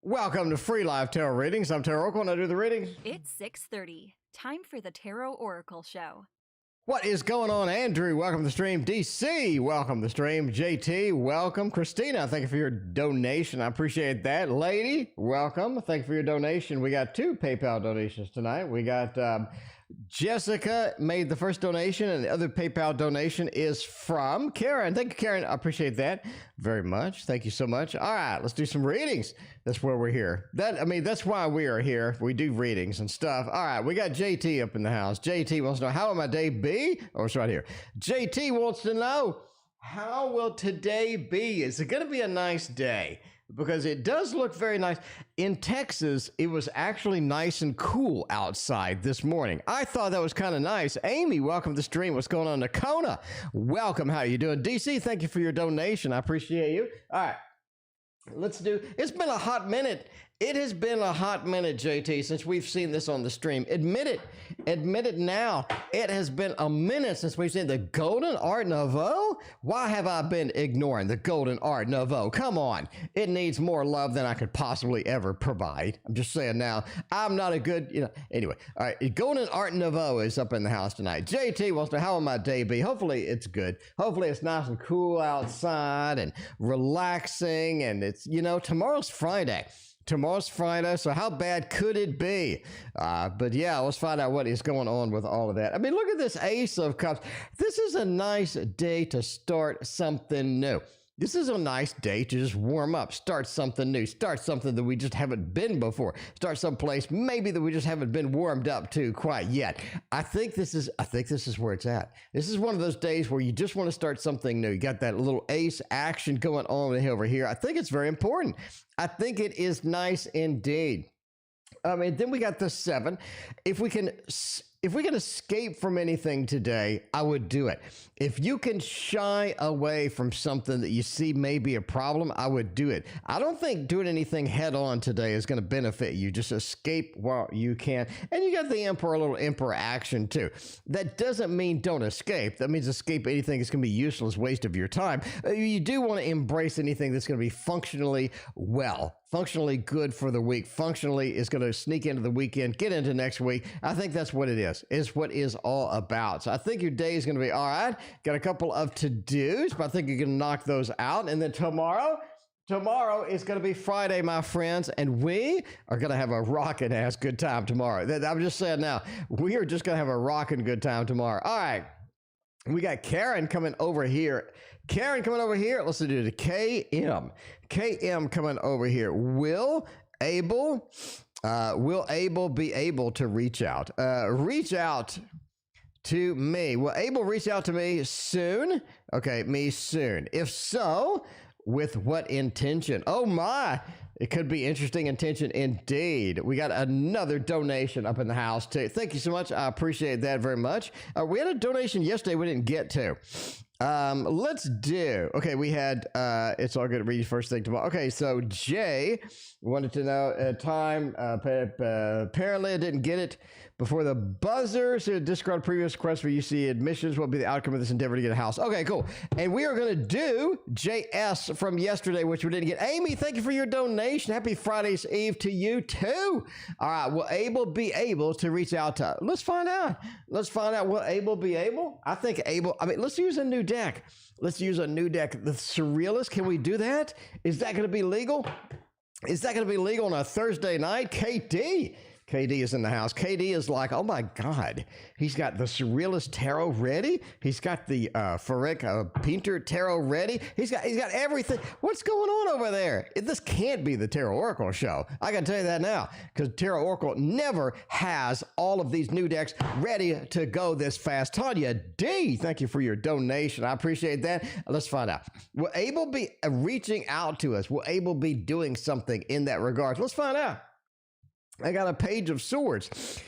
Welcome to Free Live Tarot Readings. I'm Tarot Oracle and I do the reading. It's 6:30. Time for the Tarot Oracle Show. What is going on, Andrew? Welcome to the stream. DC, welcome to the stream. JT, welcome. Christina, thank you for your donation. I appreciate that. Lady, welcome. Thank you for your donation. We got 2 PayPal donations tonight. We got Jessica made the first donation, and the other PayPal donation is from Karen. Thank you, Karen. I appreciate that very much. Thank you so much. All right, let's do some readings. That's where we're here. That's why we are here. We do readings and stuff. All right, we got JT up in the house. JT wants to know, how will my day be? Oh, it's right here. JT wants to know, how will today be? Is it going to be a nice day? Because it does look very nice. In Texas, it was actually nice and cool outside this morning. I thought that was kind of nice. Amy, welcome to the stream. What's going on? Nakona, welcome. How are you doing? DC, thank you for your donation. I appreciate you. All right. It's been a hot minute. It has been a hot minute, JT, since we've seen this on the stream. Admit it now. It has been a minute since we've seen the Golden Art Nouveau. Why have I been ignoring the Golden Art Nouveau? Come on. It needs more love than I could possibly ever provide. I'm just saying now, I'm not a good, anyway. All right, Golden Art Nouveau is up in the house tonight. JT wants to know, how will my day be? Hopefully it's good. Hopefully it's nice and cool outside and relaxing, and it's, tomorrow's Friday. Tomorrow's Friday, so how bad could it be? But yeah, let's find out what is going on with all of that. I mean, look at this Ace of Cups. This is a nice day to start something new. This is a nice day to just warm up, start something new, start something that we just haven't been before, start someplace maybe that we just haven't been warmed up to quite yet. I think this is where it's at. This is one of those days where you just want to start something new. You got that little ace action going on over here. I think it's very important. I think it is nice indeed. Then we got the 7. If we can escape from anything today, I would do it. If you can shy away from something that you see may be a problem, I would do it. I don't think doing anything head on today is going to benefit you. Just escape while you can. And you got the Emperor, a little Emperor action too. That doesn't mean don't escape. That means escape anything that's going to be useless, waste of your time. You do want to embrace anything that's going to be functionally well. Functionally good for the week. Functionally is going to sneak into the weekend, get into next week. I think that's what it is. It's what it's all about. So I think your day is going to be all right. Got a couple of to-dos, but I think you're going to knock those out. And then tomorrow is going to be Friday, my friends, and we are going to have a rockin' ass good time tomorrow. I'm just saying now, we are just going to have a rockin' good time tomorrow. All right. We got Karen coming over here. Let's do the KM. KM coming over here. Will Abel be able to reach out? Reach out to me. Will Abel reach out to me soon? Okay, me soon. If so, with what intention? Oh my, it could be interesting intention indeed. We got another donation up in the house too. Thank you so much. I appreciate that very much. We had a donation yesterday we didn't get to. We had, it's all good to read first thing tomorrow. Okay, so Jay wanted to know time, apparently I didn't get it before the buzzer, so discard previous request for UC admissions. What will be the outcome of this endeavor to get a house? Okay, cool. And we are going to do JS from yesterday, which we didn't get. Amy, thank you for your donation. Happy Friday's Eve to you too. All right, will Abel be able to reach out to, let's find out. Will Abel be able? I think Abel, let's use a new deck. The Surrealist, can we do that? Is that going to be legal? On a Thursday night? KD is in the house. KD is like, oh my God, he's got the Surrealist Tarot ready. He's got the Ferric Painter Tarot ready. He's got everything. What's going on over there? This can't be the Tarot Oracle show. I can tell you that now, because Tarot Oracle never has all of these new decks ready to go this fast. Tanya D, thank you for your donation. I appreciate that. Let's find out. Will Abel be reaching out to us? Will Abel be doing something in that regard? Let's find out. I got a Page of Swords.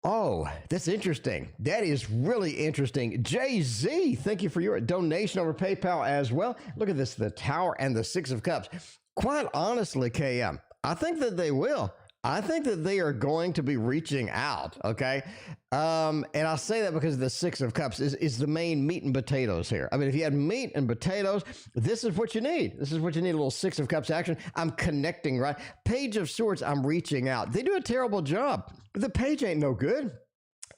Oh, that's interesting. That is really interesting. Jay-Z, thank you for your donation over PayPal as well. Look at this, the Tower and the 6 of Cups. Quite honestly, KM, I think that they will. I think that they are going to be reaching out, okay? And I'll say that because the Six of Cups is the main meat and potatoes here. I mean, if you had meat and potatoes, this is what you need. This is what you need, a little Six of Cups action. I'm connecting, right? Page of Swords, I'm reaching out. They do a terrible job. The page ain't no good.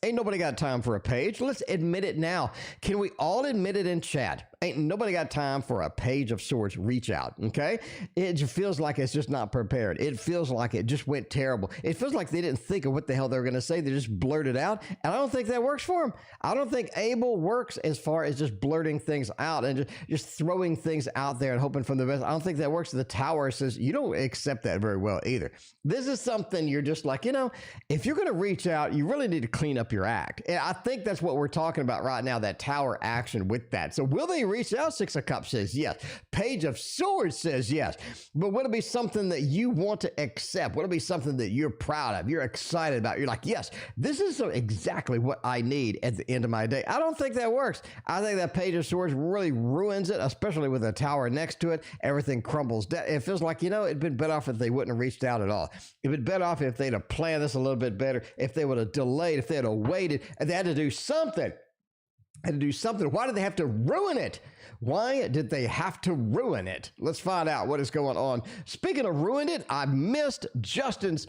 Ain't nobody got time for a page. Let's admit it now. Can we all admit it in chat? Ain't nobody got time for a Page of Swords reach out, okay? It just feels like it's just not prepared. It feels like it just went terrible. It feels like they didn't think of what the hell they were going to say. They just blurted out, and I don't think that works for them. I don't think Abel works as far as just blurting things out and just throwing things out there and hoping for the best. I don't think that works. The Tower says you don't accept that very well either. This is something you're just like, you know, if you're going to reach out, you really need to clean up your act. And I think that's what we're talking about right now, that Tower action with that. So will they reach out? Six of Cups says yes. Page of Swords says yes. But would it be something that you want to accept? Would it be something that you're proud of? You're excited about? You're like, yes, this is exactly what I need at the end of my day. I don't think that works. I think that Page of Swords really ruins it, especially with a Tower next to it. Everything crumbles down. It feels like, you know, it'd been better off if they wouldn't have reached out at all. It'd been better off if they'd have planned this a little bit better, if they would have delayed, if they had waited, and they had to do something. Why did they have to ruin it? Why did they have to ruin it? Let's find out what is going on. Speaking of ruined it, I missed Justin's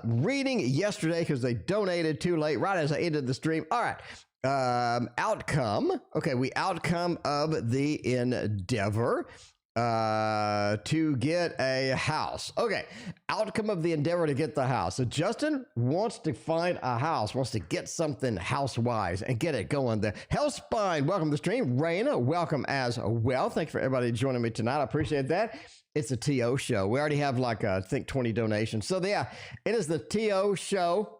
reading yesterday because they donated too late, right as I ended the stream. All right. Outcome. Okay, outcome of the endeavor to get a house. Okay, outcome of the endeavor to get the house. So Justin wants to find a house, wants to get something house-wise and get it going there. Hellspine, welcome to the stream. Raina, welcome as well. Thanks for everybody joining me tonight. I appreciate that. It's a TO show. We already have like, I think 20 donations. So yeah, it is the TO show.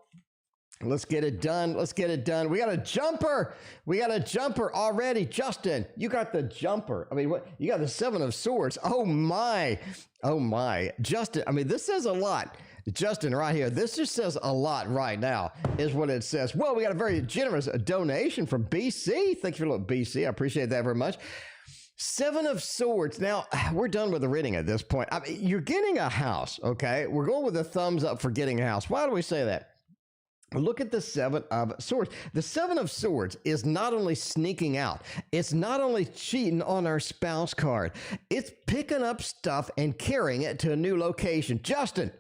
Let's get it done. Let's get it done. We got a jumper. We got a jumper already. Justin, you got the jumper. I mean, what? You got the Seven of Swords. Oh my. Oh my. Justin, I mean, this says a lot. Justin, right here, this just says a lot right now, is what it says. Well, we got a very generous donation from BC. Thank you for BC. I appreciate that very much. Seven of Swords. Now, we're done with the reading at this point. I mean, you're getting a house, okay? We're going with a thumbs up for getting a house. Why do we say that? Look at the Seven of Swords. The Seven of Swords is not only sneaking out, it's not only cheating on our spouse card, it's picking up stuff and carrying it to a new location. Justin,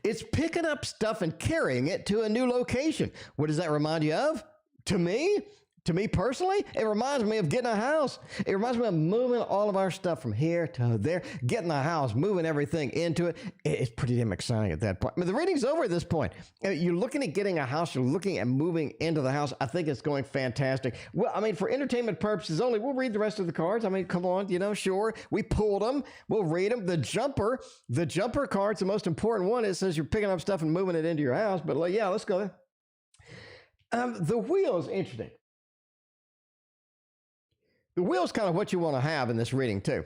it's picking up stuff and carrying it to a new location. What does that remind you of? To me? To me personally, it reminds me of getting a house. It reminds me of moving all of our stuff from here to there, getting a house, moving everything into it. It's pretty damn exciting at that point. I mean, the reading's over at this point. You're looking at getting a house. You're looking at moving into the house. I think it's going fantastic. Well, I mean, for entertainment purposes only, we'll read the rest of the cards. I mean, come on, you know, sure. We pulled them. We'll read them. The jumper card's the most important one. It says you're picking up stuff and moving it into your house. But like, yeah, let's go there. The wheel is interesting. The wheel's kind of what you want to have in this reading too.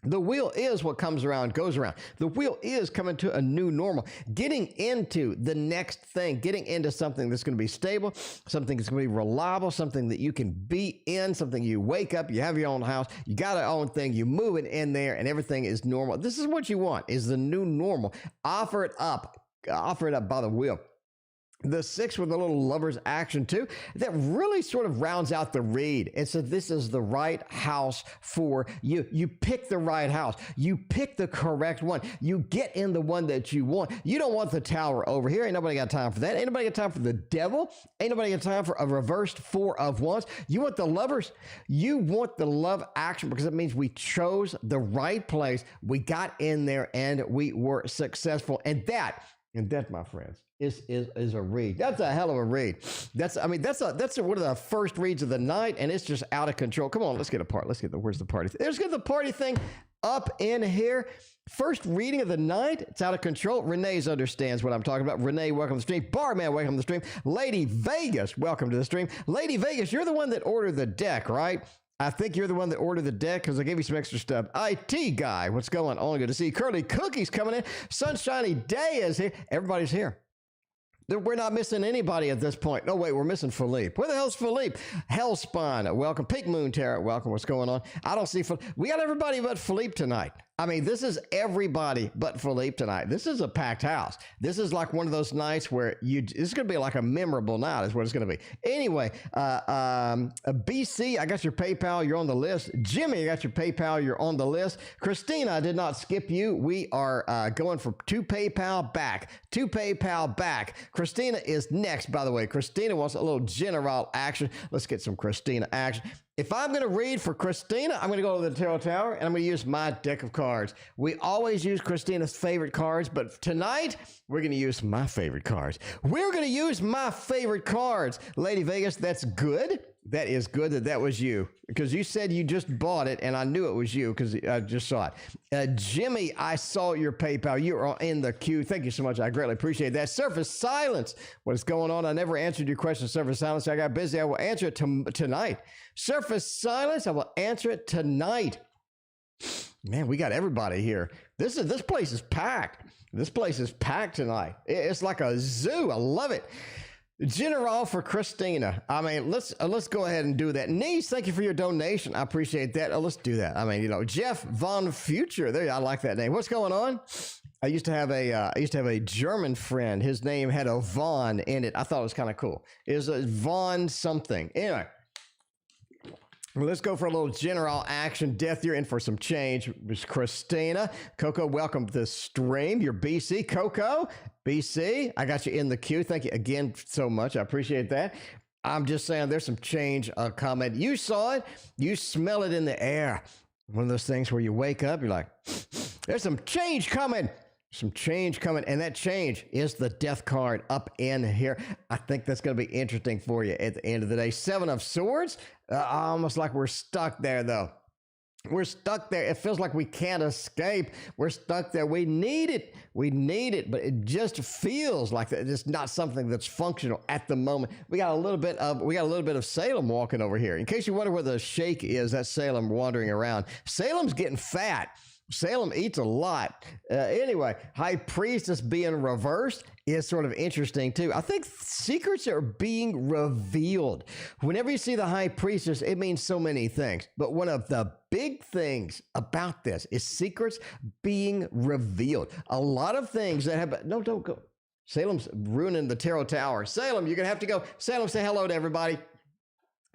The wheel is what comes around, goes around. The wheel is coming to a new normal, getting into the next thing, getting into something that's going to be stable, something that's going to be reliable, something that you can be in, something you wake up, you have your own house, you got your own thing, you move it in there and everything is normal. This is what you want, is the new normal. Offer it up by the wheel. The six with a little lover's action too, that really sort of rounds out the read. And so this is the right house for you. You pick the right house. You pick the correct one. You get in the one that you want. You don't want the Tower over here. Ain't nobody got time for that. Ain't nobody got time for the Devil. Ain't nobody got time for a reversed Four of Wands. You want the lovers. You want the love action because it means we chose the right place. We got in there and we were successful. And that, my friends, is a read. That's a hell of a read. That's one of the first reads of the night, and it's just out of control. Come on, let's get a part. Where's the party? Let's get the party thing up in here. First reading of the night. It's out of control. Renee's understands what I'm talking about. Renee, welcome to the stream. Barman, welcome to the stream. Lady Vegas, welcome to the stream. Lady Vegas, you're the one that ordered the deck, right? I think you're the one that ordered the deck because I gave you some extra stuff. IT guy, what's going on? Good to see you. Curly Cookies coming in. Sunshiny Day is here. Everybody's here. We're not missing anybody at this point. No, wait, we're missing Philippe. Where the hell's Philippe? Hellspawn, welcome. Pink Moon Tarot, welcome. What's going on? I don't see Philippe. We got everybody but Philippe tonight. I mean, this is everybody but Philippe tonight. This is a packed house. This is like one of those nights where this is going to be like a memorable night is what it's going to be. Anyway, BC, I got your PayPal. You're on the list. Jimmy, I got your PayPal. You're on the list. Christina, I did not skip you. We are going for 2 PayPal back. 2 PayPal back. Christina is next, by the way. Christina wants a little general action. Let's get some Christina action. If I'm going to read for Christina, I'm going to go to the Tarot Tower, and I'm going to use my deck of cards. We always use Christina's favorite cards, but tonight, we're going to use my favorite cards. We're going to use my favorite cards. Lady Vegas, that's good. That is good that was you, because you said you just bought it, and I knew it was you because I just saw it. Jimmy, I saw your PayPal. You are in the queue. Thank you so much. I greatly appreciate that. Surface Silence, what is going on? I never answered your question, Surface Silence. I got busy. I will answer it tonight. Surface Silence, I will answer it tonight. Man, we got everybody here. This place is packed. This place is packed tonight. It's like a zoo. I love it. General for Christina. I mean, let's go ahead and do that. Niece, thank you for your donation. I appreciate that. Let's do that. I mean, Jeff Vohn Future. There, I like that name. What's going on? I used to have a German friend. His name had a Vohn in it. I thought it was kind of cool. It was a Vohn something. Anyway. Let's go for a little general action. Death, you're in for some change. It's Christina. Coco, welcome to the stream. You're BC. Coco, BC, I got you in the queue. Thank you again so much. I appreciate that. I'm just saying there's some change coming. You saw it. You smell it in the air. One of those things where you wake up, you're like, there's some change coming. Some change coming, and that change is the death card up in here. I think that's going to be interesting for you at the end of the day. 7 of Swords, almost like we're stuck there, though. We're stuck there. It feels like we can't escape. We're stuck there. We need it. We need it, but it just feels like it's not something that's functional at the moment. We got a little bit of Salem walking over here. In case you wonder where the shake is, that's Salem wandering around. Salem's getting fat. Salem eats a lot. Anyway, High Priestess being reversed is sort of interesting too. I think secrets are being revealed. Whenever you see the High Priestess, it means so many things. But one of the big things about this is secrets being revealed. A lot of things that have... No, don't go. Salem's ruining the Tarot Tower. Salem, you're going to have to go. Salem, say hello to everybody.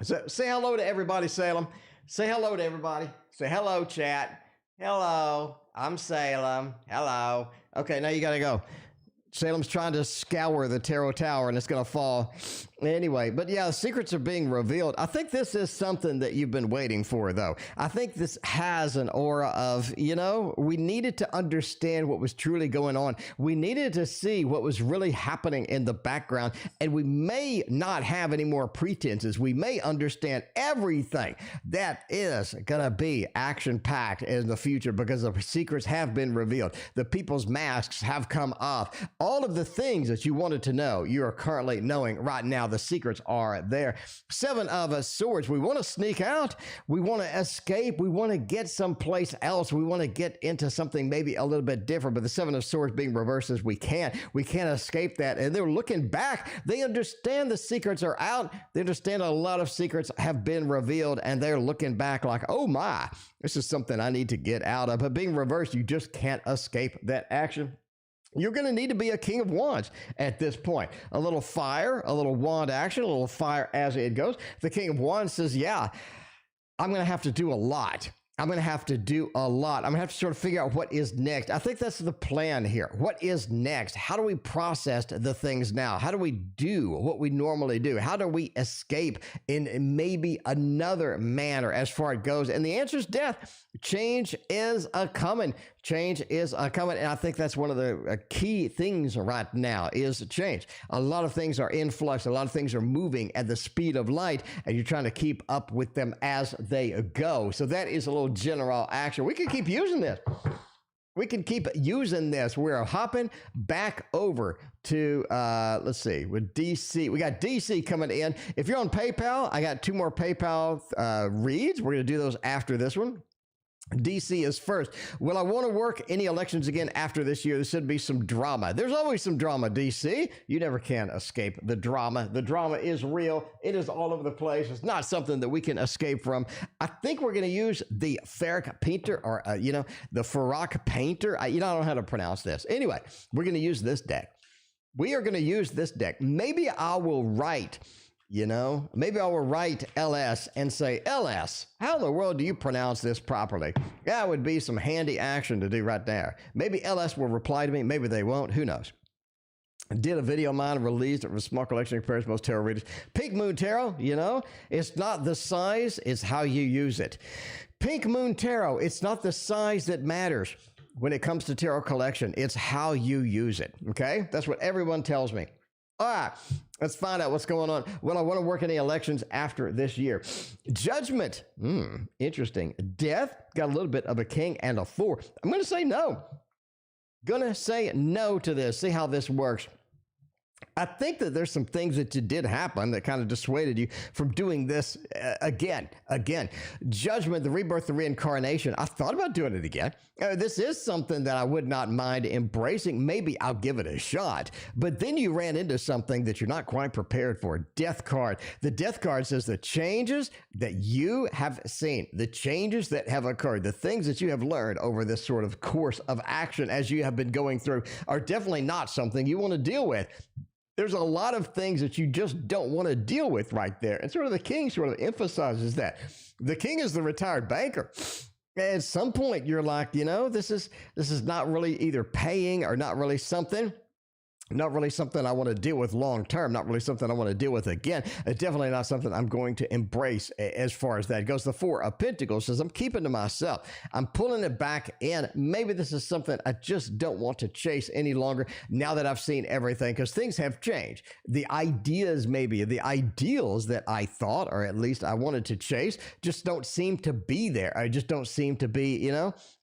Say hello to everybody, Salem. Say hello to everybody. Say hello, chat. Hello, I'm Salem. Hello. Okay, now you got to go. Salem's trying to scour the Tarot Tower and it's going to fall. Anyway, but yeah, the secrets are being revealed. I think this is something that you've been waiting for, though. I think this has an aura of, we needed to understand what was truly going on. We needed to see what was really happening in the background, and we may not have any more pretenses. We may understand everything that is going to be action-packed in the future because the secrets have been revealed. The people's masks have come off. All of the things that you wanted to know, you are currently knowing right now. The secrets are there. 7 of Swords. We want to sneak out. We want to escape. We want to get someplace else. We want to get into something maybe a little bit different. But the 7 of Swords being reversed is we can't escape that. And they're looking back. They understand the secrets are out. They understand a lot of secrets have been revealed, and they're looking back like, oh my, this is something I need to get out of. But being reversed, you just can't escape that action. You're going to need to be a King of Wands at this point. A little fire, a little wand action, a little fire as it goes. The King of Wands says, yeah, I'm going to have to do a lot. I'm going to have to do a lot. I'm going to have to sort of figure out what is next. I think that's the plan here. What is next? How do we process the things now? How do we do what we normally do? How do we escape in maybe another manner as far as it goes? And the answer is death. Change is a-coming. Change is coming, and I think that's one of the key things right now is change. A lot of things are in flux. A lot of things are moving at the speed of light, and you're trying to keep up with them as they go. So that is a little general action. We can keep using this. We can keep using this. We're hopping back over to, let's see, with DC. We got DC coming in. If you're on PayPal, I got 2 more PayPal reads. We're going to do those after this one. DC is first. Will I want to work any elections again after this year? There should be some drama. There's always some drama, DC. You never can escape the drama. The drama is real. It is all over the place. It's not something that we can escape from. I think we're going to use the Ferric Painter, or, the Ferroc Painter. I don't know how to pronounce this. Anyway, we're going to use this deck. We are going to use this deck. Maybe I will write... maybe I will write LS and say, LS, how in the world do you pronounce this properly? That would be some handy action to do right there. Maybe LS will reply to me. Maybe they won't. Who knows? I did a video of mine released of a small collection of compares most tarot readers. Pink Moon Tarot, it's not the size, it's how you use it. Pink Moon Tarot, it's not the size that matters when it comes to tarot collection. It's how you use it, okay? That's what everyone tells me. All right, let's find out what's going on. Well, I want to work any elections after this year. Judgment, interesting. Death, got a little bit of a king and a 4. I'm going to say no. Going to say no to this. See how this works. I think that there's some things that did happen that kind of dissuaded you from doing this again. Judgment, the rebirth, the reincarnation. I thought about doing it again. This is something that I would not mind embracing. Maybe I'll give it a shot. But then you ran into something that you're not quite prepared for. Death card. The death card says the changes that you have seen, the changes that have occurred, the things that you have learned over this sort of course of action as you have been going through are definitely not something you want to deal with. There's a lot of things that you just don't want to deal with right there. And sort of the king sort of emphasizes that. The king is the retired banker. At some point, you're like, this is not really either paying or not really something I want to deal with long term, not really something I want to deal with again. Definitely not something I'm going to embrace as far as that goes. The 4 of Pentacles says I'm keeping to myself. I'm pulling it back in. Maybe this is something I just don't want to chase any longer now that I've seen everything, because things have changed. The ideas, maybe the ideals that I thought, or at least I wanted to chase, just don't seem to be there. I just don't seem to be,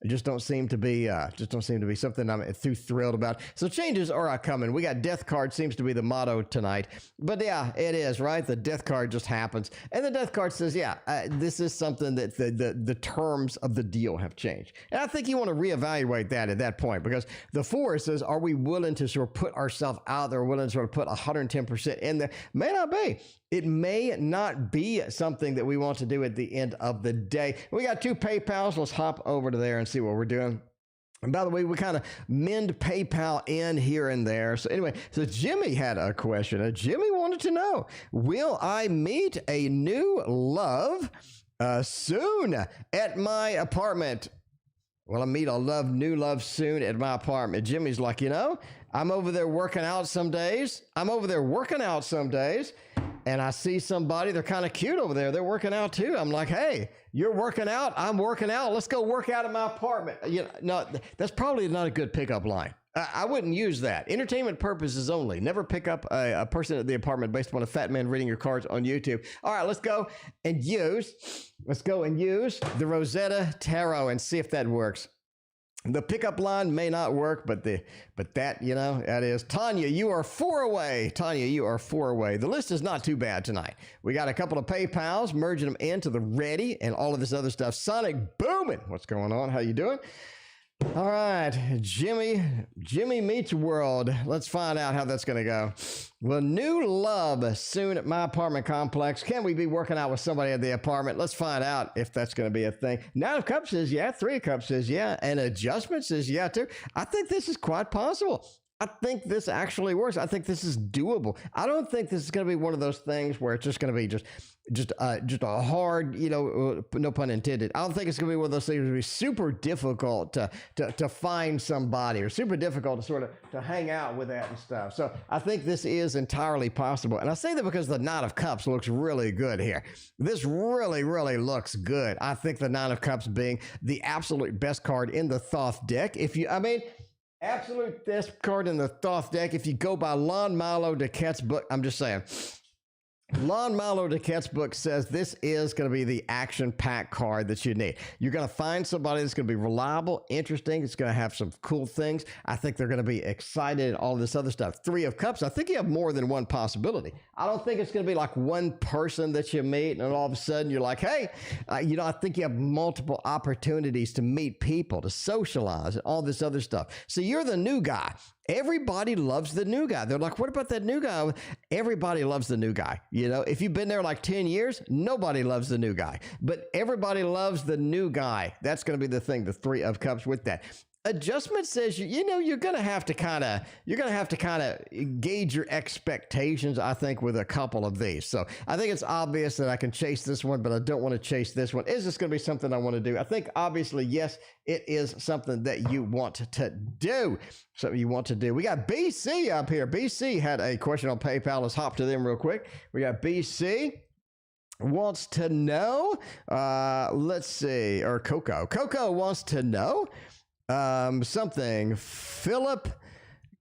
just don't seem to be something I'm too thrilled about. So changes are coming. We got death card seems to be the motto tonight, but yeah, it is, right? The death card just happens, and the death card says, this is something that the terms of the deal have changed, and I think you want to reevaluate that at that point, because the 4 says, are we willing to sort of put ourselves out there, willing to sort of put 110% in there? May not be. It may not be something that we want to do at the end of the day. We got 2 PayPals. Let's hop over to there and see what we're doing. And by the way, we kind of mend PayPal in here and there. So anyway, so Jimmy had a question. Jimmy wanted to know, will I meet a new love soon at my apartment? Will I meet a new love soon at my apartment? Jimmy's like, I'm over there working out some days. And I see somebody, they're kind of cute over there. They're working out too. I'm like, hey, you're working out. I'm working out. Let's go work out in my apartment. No, that's probably not a good pickup line. I wouldn't use that. Entertainment purposes only. Never pick up a person at the apartment based upon a fat man reading your cards on YouTube. All right, let's go and use the Rosetta Tarot and see if that works. The pickup line may not work, but that, that is. Tanya, you are 4 away. The list is not too bad tonight. We got a couple of PayPals, merging them into the ready and all of this other stuff. Sonic booming. What's going on? How you doing? All right, Jimmy meets world. Let's find out how that's going to go. Well, new love soon at my apartment complex. Can we be working out with somebody at the apartment? Let's find out if that's going to be a thing. 9 of Cups says yeah. 3 of Cups says yeah. And Adjustment says yeah, too. I think this is quite possible. I think this actually works. I think this is doable. I don't think this is going to be one of those things where it's just going to be just a hard, no pun intended. I don't think it's going to be one of those things that be super difficult to find somebody, or super difficult to sort of to hang out with that and stuff. So I think this is entirely possible. And I say that because the 9 of Cups looks really good here. This really, really looks good. I think the 9 of Cups being the absolute best card in the Thoth deck. Absolute best card in the Thoth deck. If you go by Lon Milo DeCat's book, I'm just saying. Lon Malo DeKet's book says this is going to be the action-packed card that you need. You're going to find somebody that's going to be reliable, interesting. It's going to have some cool things. I think they're going to be excited and all this other stuff. Three of Cups, I think you have more than one possibility. I don't think it's going to be like one person that you meet and all of a sudden you're like, hey, I think you have multiple opportunities to meet people, to socialize, and all this other stuff. So you're the new guy. Everybody loves the new guy. They're like, what about that new guy? Everybody loves the new guy. If you've been there like 10 years, nobody loves the new guy, but everybody loves the new guy. That's going to be the thing, the Three of Cups with that. Adjustment says, you're going to have to kind of gauge your expectations, I think, with a couple of these. So I think it's obvious that I can chase this one, but I don't want to chase this one. Is this going to be something I want to do? I think obviously, yes, it is something that you want to do. Something you want to do. We got BC up here. BC had a question on PayPal. Let's hop to them real quick. We got BC. Wants to know, let's see, or Coco. Coco wants to know something. Philip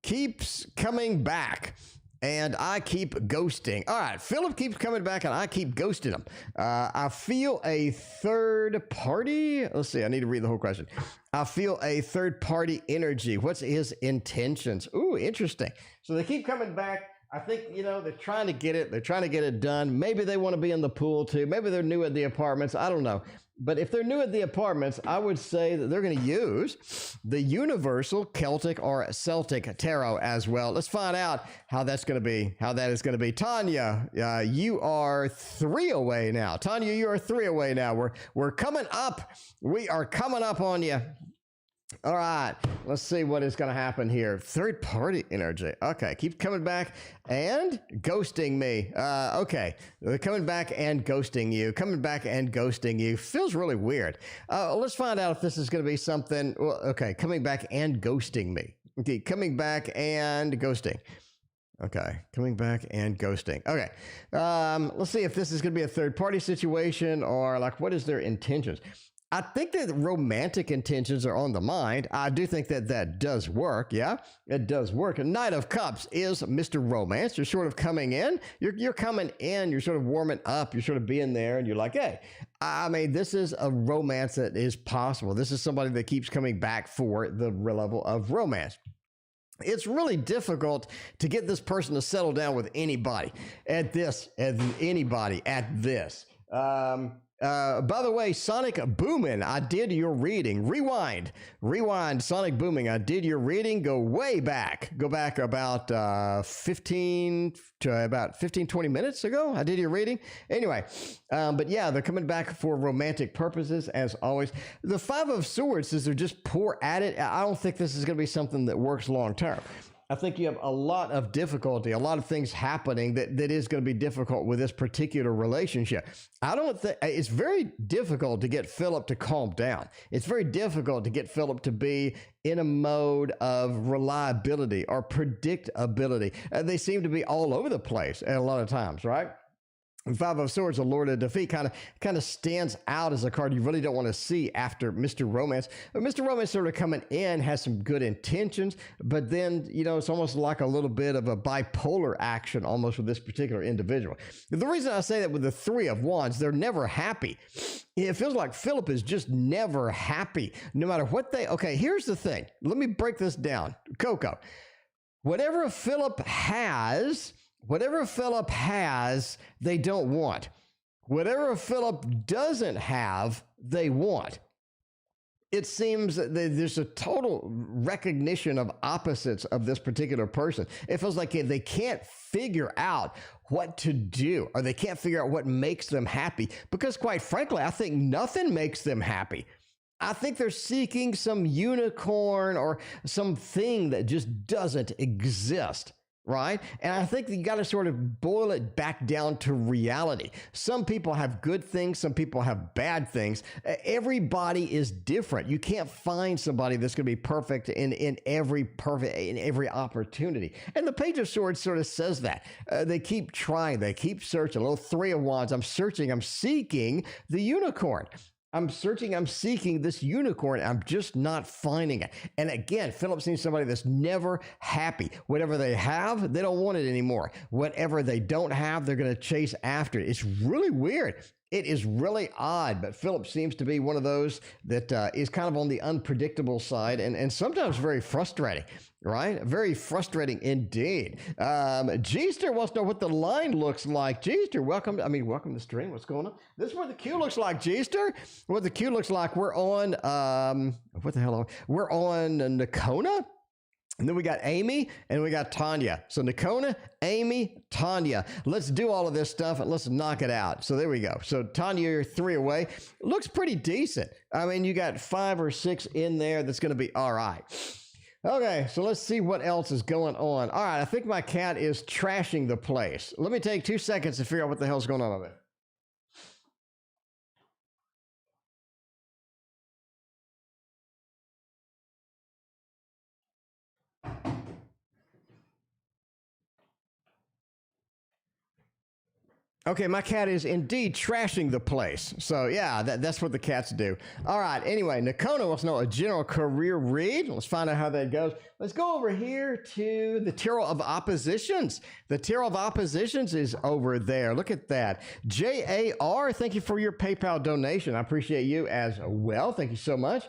keeps coming back and I keep ghosting. All right, Philip keeps coming back and I keep ghosting him. I feel a third party. Let's see, I need to read the whole question. I feel a third party energy. What's his intentions? Ooh, interesting. So they keep coming back. I think, they're trying to get it. They're trying to get it done. Maybe they want to be in the pool too. Maybe they're new at the apartments. I don't know. But if they're new at the apartments, I would say that they're going to use the Universal Celtic or Celtic Tarot as well. Let's find out how that is going to be. Tanya, you are 3 away now. Tanya, you are 3 away now. We're coming up. We are coming up on you. All right, let's see what is going to happen here. Third party energy. Okay, keep coming back and ghosting me. Okay, they're coming back and ghosting you. Coming back and ghosting you. Feels really weird. Let's find out if this is going to be something. Well, okay, coming back and ghosting me. Okay, coming back and ghosting. Okay, coming back and ghosting. Okay, let's see if this is going to be a third party situation or like what is their intentions. I think that romantic intentions are on the mind. I do think that does work. Yeah, it does work. A Knight of Cups is Mr. Romance. You're sort of coming in. You're coming in. You're sort of warming up. You're sort of being there, and you're like, hey, I mean, this is a romance that is possible. This is somebody that keeps coming back for the level of romance. It's really difficult to get this person to settle down with anybody at this. By the way, Sonic Booming, I did your reading. Rewind, Sonic Booming. I did your reading. Go way back. Go back about 15, 20 minutes ago. I did your reading. Anyway, but yeah, they're coming back for romantic purposes as always. The Five of Swords is they're just poor at it. I don't think this is going to be something that works long term. I think you have a lot of difficulty, a lot of things happening that is going to be difficult with this particular relationship. I don't think it's very difficult to get Philip to calm down. It's very difficult to get Philip to be in a mode of reliability or predictability. They seem to be all over the place a lot of times, right? Five of Swords, the Lord of Defeat, kind of stands out as a card you really don't want to see after Mr. Romance. But Mr. Romance sort of coming in has some good intentions, but then, it's almost like a little bit of a bipolar action almost with this particular individual. The reason I say that with the Three of Wands, they're never happy. It feels like Philip is just never happy, no matter what okay, here's the thing. Let me break this down. Coco, whatever Philip has, they don't want. Whatever Philip doesn't have, they want. It seems that there's a total recognition of opposites of this particular person. It feels like they can't figure out what to do, or they can't figure out what makes them happy, because quite frankly, I think nothing makes them happy. I think they're seeking some unicorn or something that just doesn't exist. Right? And I think you got to sort of boil it back down to reality. Some people have good things. Some people have bad things. Everybody is different. You can't find somebody that's going to be perfect in every opportunity. And the Page of Swords sort of says that. They keep trying. They keep searching. A little Three of Wands. I'm searching. I'm seeking the unicorn. I'm searching, I'm seeking this unicorn. I'm just not finding it. And again, Philip seems somebody that's never happy. Whatever they have, they don't want it anymore. Whatever they don't have, they're going to chase after it. It's really weird. It is really odd, but Philip seems to be one of those that is kind of on the unpredictable side and sometimes very frustrating, right? Very frustrating indeed. Geester wants to know what the line looks like. Geester, welcome to the stream. What's going on? This is what the queue looks like, Geester. What the queue looks like. We're on, what the hell? We're on Nakona. And then we got Amy and we got Tanya. So Nakona, Amy, Tanya. Let's do all of this stuff and let's knock it out. So there we go. So Tanya, you're 3 away. Looks pretty decent. I mean, you got 5 or 6 in there. That's going to be all right. Okay, so let's see what else is going on. All right, I think my cat is trashing the place. Let me take 2 seconds to figure out what the hell's going on with it. Okay, my cat is indeed trashing the place. So yeah, that's what the cats do. All right, anyway, Nakona wants to know a general career read. Let's find out how that goes. Let's go over here to the Tarot of Oppositions. The Tarot of Oppositions is over there. Look at that. JAR, thank you for your PayPal donation. I appreciate you as well. Thank you so much.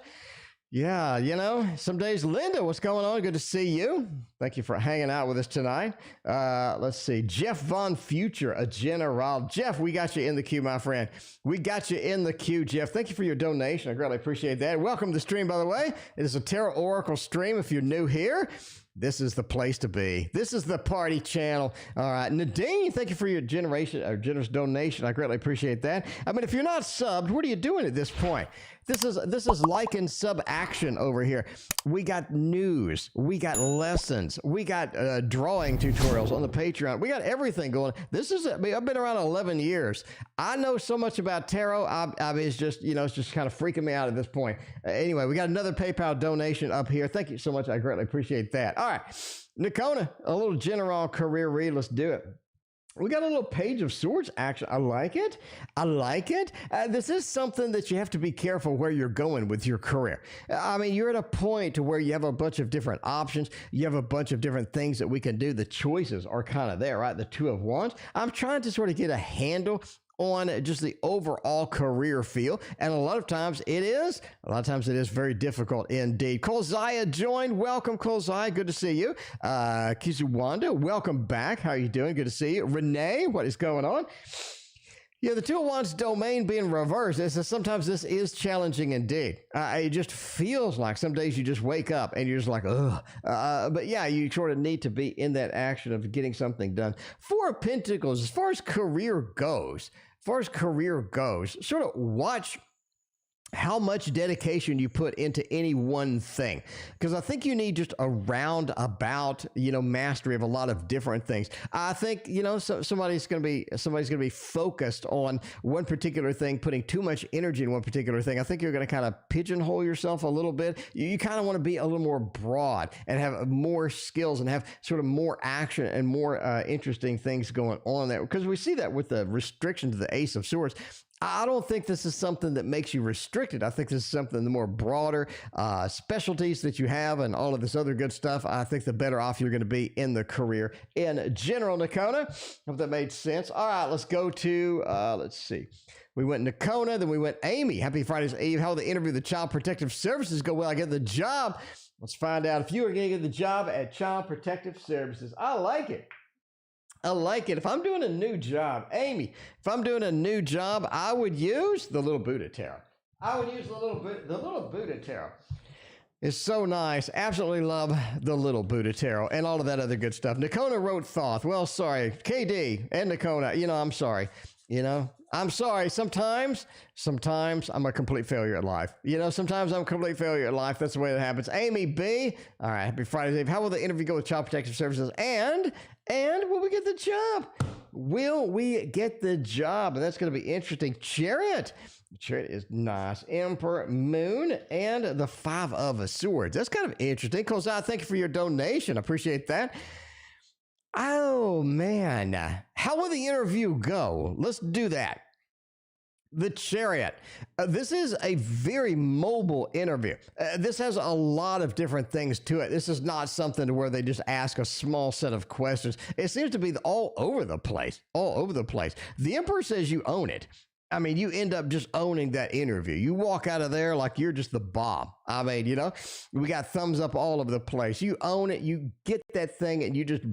Yeah, you know, some days, Linda, what's going on? Good to see you. Thank you for hanging out with us tonight. Let's see. Jeff Vohn Future, a general. Jeff, we got you in the queue, my friend. We got you in the queue, Jeff. Thank you for your donation. I greatly appreciate that. Welcome to the stream, by the way. It is a Tarot Oracle stream. If you're new here, this is the place to be. This is the party channel. All right. Nadine, thank you for your generous donation. I greatly appreciate that. I mean, if you're not subbed, what are you doing at this point? This is like and sub action over here. We got news. We got lessons. We got drawing tutorials on the Patreon. We got everything going. I've been around 11 years. I know so much about tarot. It's just, it's just kind of freaking me out at this point. Anyway, we got another PayPal donation up here. Thank you so much. I greatly appreciate that. All right. Nakona, a little general career read. Let's do it. We got a little Page of Swords action. I like it. I like it. This is something that you have to be careful where you're going with your career. I mean, you're at a point to where you have a bunch of different options. You have a bunch of different things that we can do. The choices are kind of there, right? The Two of Wands. I'm trying to sort of get a handle on just the overall career feel. And a lot of times it is very difficult indeed. Kolzaya joined. Welcome, Kolzaya. Good to see you. Kizuwanda, welcome back. How are you doing? Good to see you. Renee, what is going on? Yeah, the Two of Wands domain being reversed, sometimes this is challenging indeed. It just feels like some days you just wake up and you're just like, ugh. But yeah, you sort of need to be in that action of getting something done. Four of Pentacles, as far as career goes, sort of watch how much dedication you put into any one thing. Because I think you need just a roundabout, mastery of a lot of different things. I think, somebody's going to be focused on one particular thing, putting too much energy in one particular thing. I think you're going to kind of pigeonhole yourself a little bit. You kind of want to be a little more broad and have more skills and have sort of more action and more interesting things going on there. Because we see that with the restriction to the Ace of Swords. I don't think this is something that makes you restricted. I think this is something the more broader specialties that you have and all of this other good stuff. I think the better off you're going to be in the career in general, Nakona. Hope that made sense. All right, let's go to, let's see. We went Nakona, then we went Amy. Happy Friday's Eve. How will the interview with the Child Protective Services go? Well, I get the job. Let's find out if you are going to get the job at Child Protective Services. I like it. I like it. If I'm doing a new job, Amy, if I'm doing a new job, I would use the little Buddha Tarot. I would use the little Buddha Tarot. It's so nice. Absolutely love the little Buddha Tarot and all of that other good stuff. Nakona wrote Thoth. Well, sorry. KD and Nakona, I'm sorry. I'm sorry. Sometimes I'm a complete failure at life. Sometimes I'm a complete failure at life. That's the way that happens. Amy B. All right. Happy Friday, Eve. How will the interview go with Child Protective Services? And will we get the job? Will we get the job? And that's going to be interesting. Chariot is nice. Emperor, Moon, and the Five of Swords. That's kind of interesting. Kozai, thank you for your donation. I appreciate that. Oh, man. How will the interview go? Let's do that. The Chariot. This is a very mobile interview. This has a lot of different things to it. This is not something to where they just ask a small set of questions. It seems to be all over the place, all over the place. The Emperor says you own it. I mean, you end up just owning that interview. You walk out of there like you're just the bomb. I mean, you know, we got thumbs up all over the place. You own it. You get that thing and you just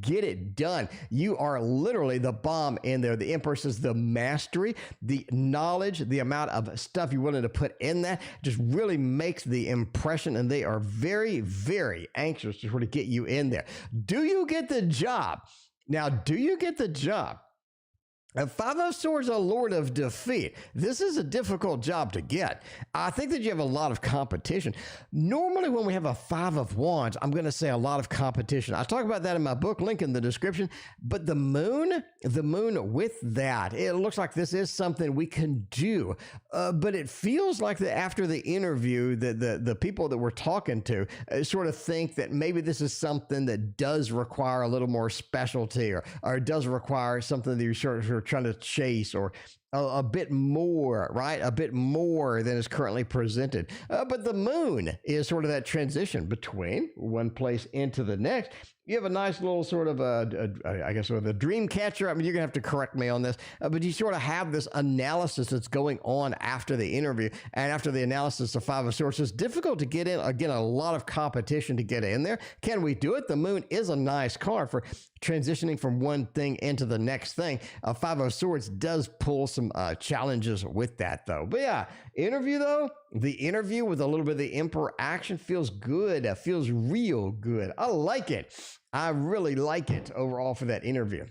get it done. You are literally the bomb in there. The Emperor says the mastery, the knowledge, the amount of stuff you're willing to put in that just really makes the impression. And they are very, very anxious to sort of get you in there. Do you get the job? Now, do you get the job? Five of Swords, a Lord of Defeat. This is a difficult job to get. I think that you have a lot of competition. Normally, when we have a Five of Wands, I'm going to say a lot of competition. I talk about that in my book, link in the description. But the moon with that, it looks like this is something we can do. But it feels like that after the interview, the people that we're talking to sort of think that maybe this is something that does require a little more specialty or does require something that you're trying to chase or a bit more, right? A bit more than is currently presented. But the moon is sort of that transition between one place into the next. You have a nice little sort of I guess with a dream catcher. I mean, you're gonna have to correct me on this, but you sort of have this analysis that's going on after the interview and after the analysis of Five of Swords. It's difficult to get in. Again, a lot of competition to get in there. Can we do it? The moon is a nice card for transitioning from one thing into the next thing. Five of Swords does pull some challenges with that, though. But yeah, interview though. The interview with a little bit of the Emperor action feels good. It feels real good. I like it. I really like it overall for that interview.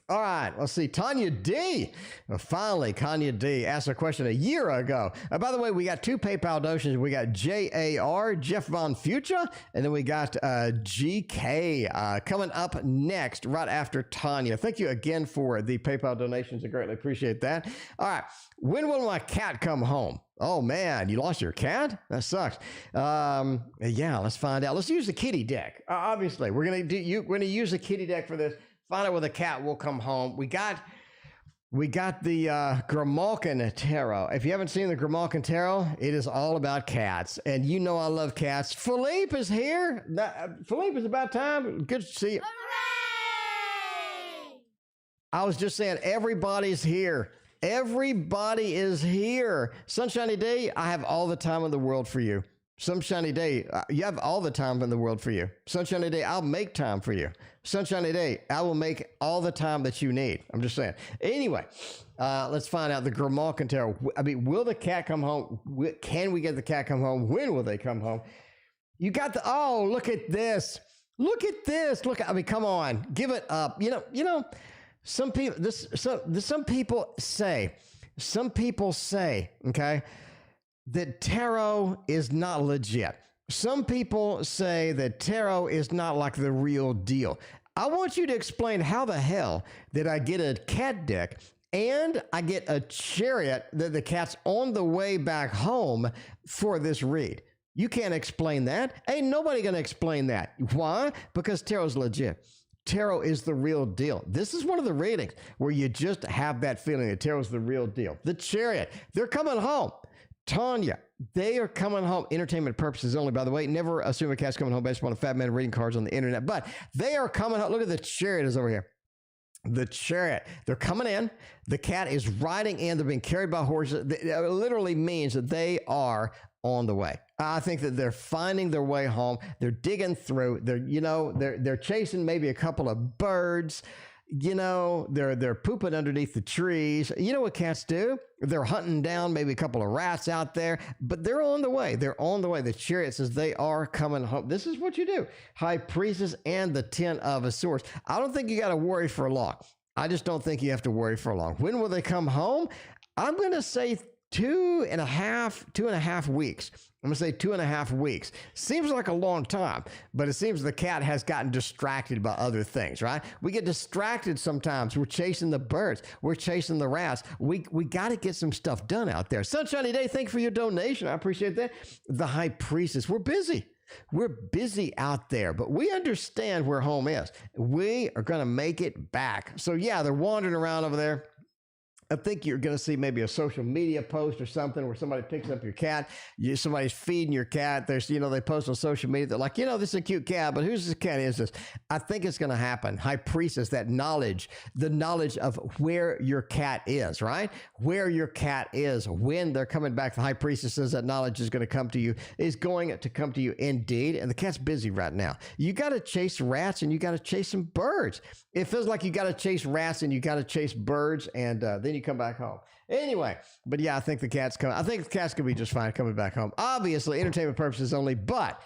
All right, let's see. Tanya D. Finally, Tanya D. asked a question a year ago. By the way, we got two PayPal donations. We got JAR, Jeff Vohn Future, and then we got GK coming up next, right after Tanya. Thank you again for the PayPal donations. I greatly appreciate that. All right, when will my cat come home? Oh, man, you lost your cat? That sucks. Yeah, let's find out. Let's use the kitty deck. Obviously, we're going to use the kitty deck for this. Find out when the cat will come home. We got the Grimalkin Tarot. If you haven't seen the Grimalkin Tarot, it is all about cats. And you know I love cats. Philippe is here. Philippe, it's about time. Good to see you. Hooray! I was just saying, everybody's here. Everybody is here. Sunshiny Day, I have all the time in the world for you. Sunshiny Day, you have all the time in the world for you. Sunshiny Day, I'll make time for you. Sunshiny Day, I will make all the time that you need. I'm just saying. Anyway, let's find out the Grimalkin Tarot. I mean, will the cat come home? Can we get the cat come home? When will they come home? You got the, oh, look at this. Look at this. Look, I mean, come on. Give it up. You know, some people say, okay, that tarot is not legit. Some people say that tarot is not like the real deal. I want you to explain how the hell did I get a cat deck and I get a chariot that the cat's on the way back home for this read. You can't explain that. Ain't nobody gonna explain that. Why? Because tarot's legit. Tarot is the real deal. This is one of the readings where you just have that feeling that tarot's the real deal. The chariot, they're coming home. Tanya, they are coming home. Entertainment purposes only, by the way. Never assume a cat's coming home based upon a fat man reading cards on the internet. But they are coming home. Look at the chariot is over here. The chariot. They're coming in. The cat is riding in. They're being carried by horses. It literally means that they are on the way. I think that they're finding their way home. They're digging through. They're chasing maybe a couple of birds. You know, they're pooping underneath the trees. You know what cats do? They're hunting down maybe a couple of rats out there, but they're on the way. They're on the way. The chariot says they are coming home. This is what you do. High Priestess and the Ten of Swords. I don't think you got to worry for long. I just don't think you have to worry for long. When will they come home? I'm going to say 2.5 weeks. I'm going to say 2.5 weeks. Seems like a long time, but it seems the cat has gotten distracted by other things, right? We get distracted sometimes. We're chasing the birds. We're chasing the rats. We got to get some stuff done out there. Sunshiny Day, thank you for your donation. I appreciate that. The High Priestess, we're busy. We're busy out there, but we understand where home is. We are going to make it back. So yeah, they're wandering around over there. I think you're going to see maybe a social media post or something where somebody picks up your cat. Somebody's feeding your cat. There's, they post on social media. They're like, this is a cute cat, but whose cat is this? I think it's going to happen. High priestess, that knowledge, the knowledge of where your cat is, right? Where your cat is when they're coming back. The high priestess says that knowledge is going to come to you, is going to come to you indeed. And the cat's busy right now. You got to chase rats and you got to chase some birds. It feels like you got to chase rats and you got to chase birds, and then you come back home. Anyway, but yeah, I think the cat's coming. I think the cat's gonna be just fine coming back home. Obviously, entertainment purposes only, but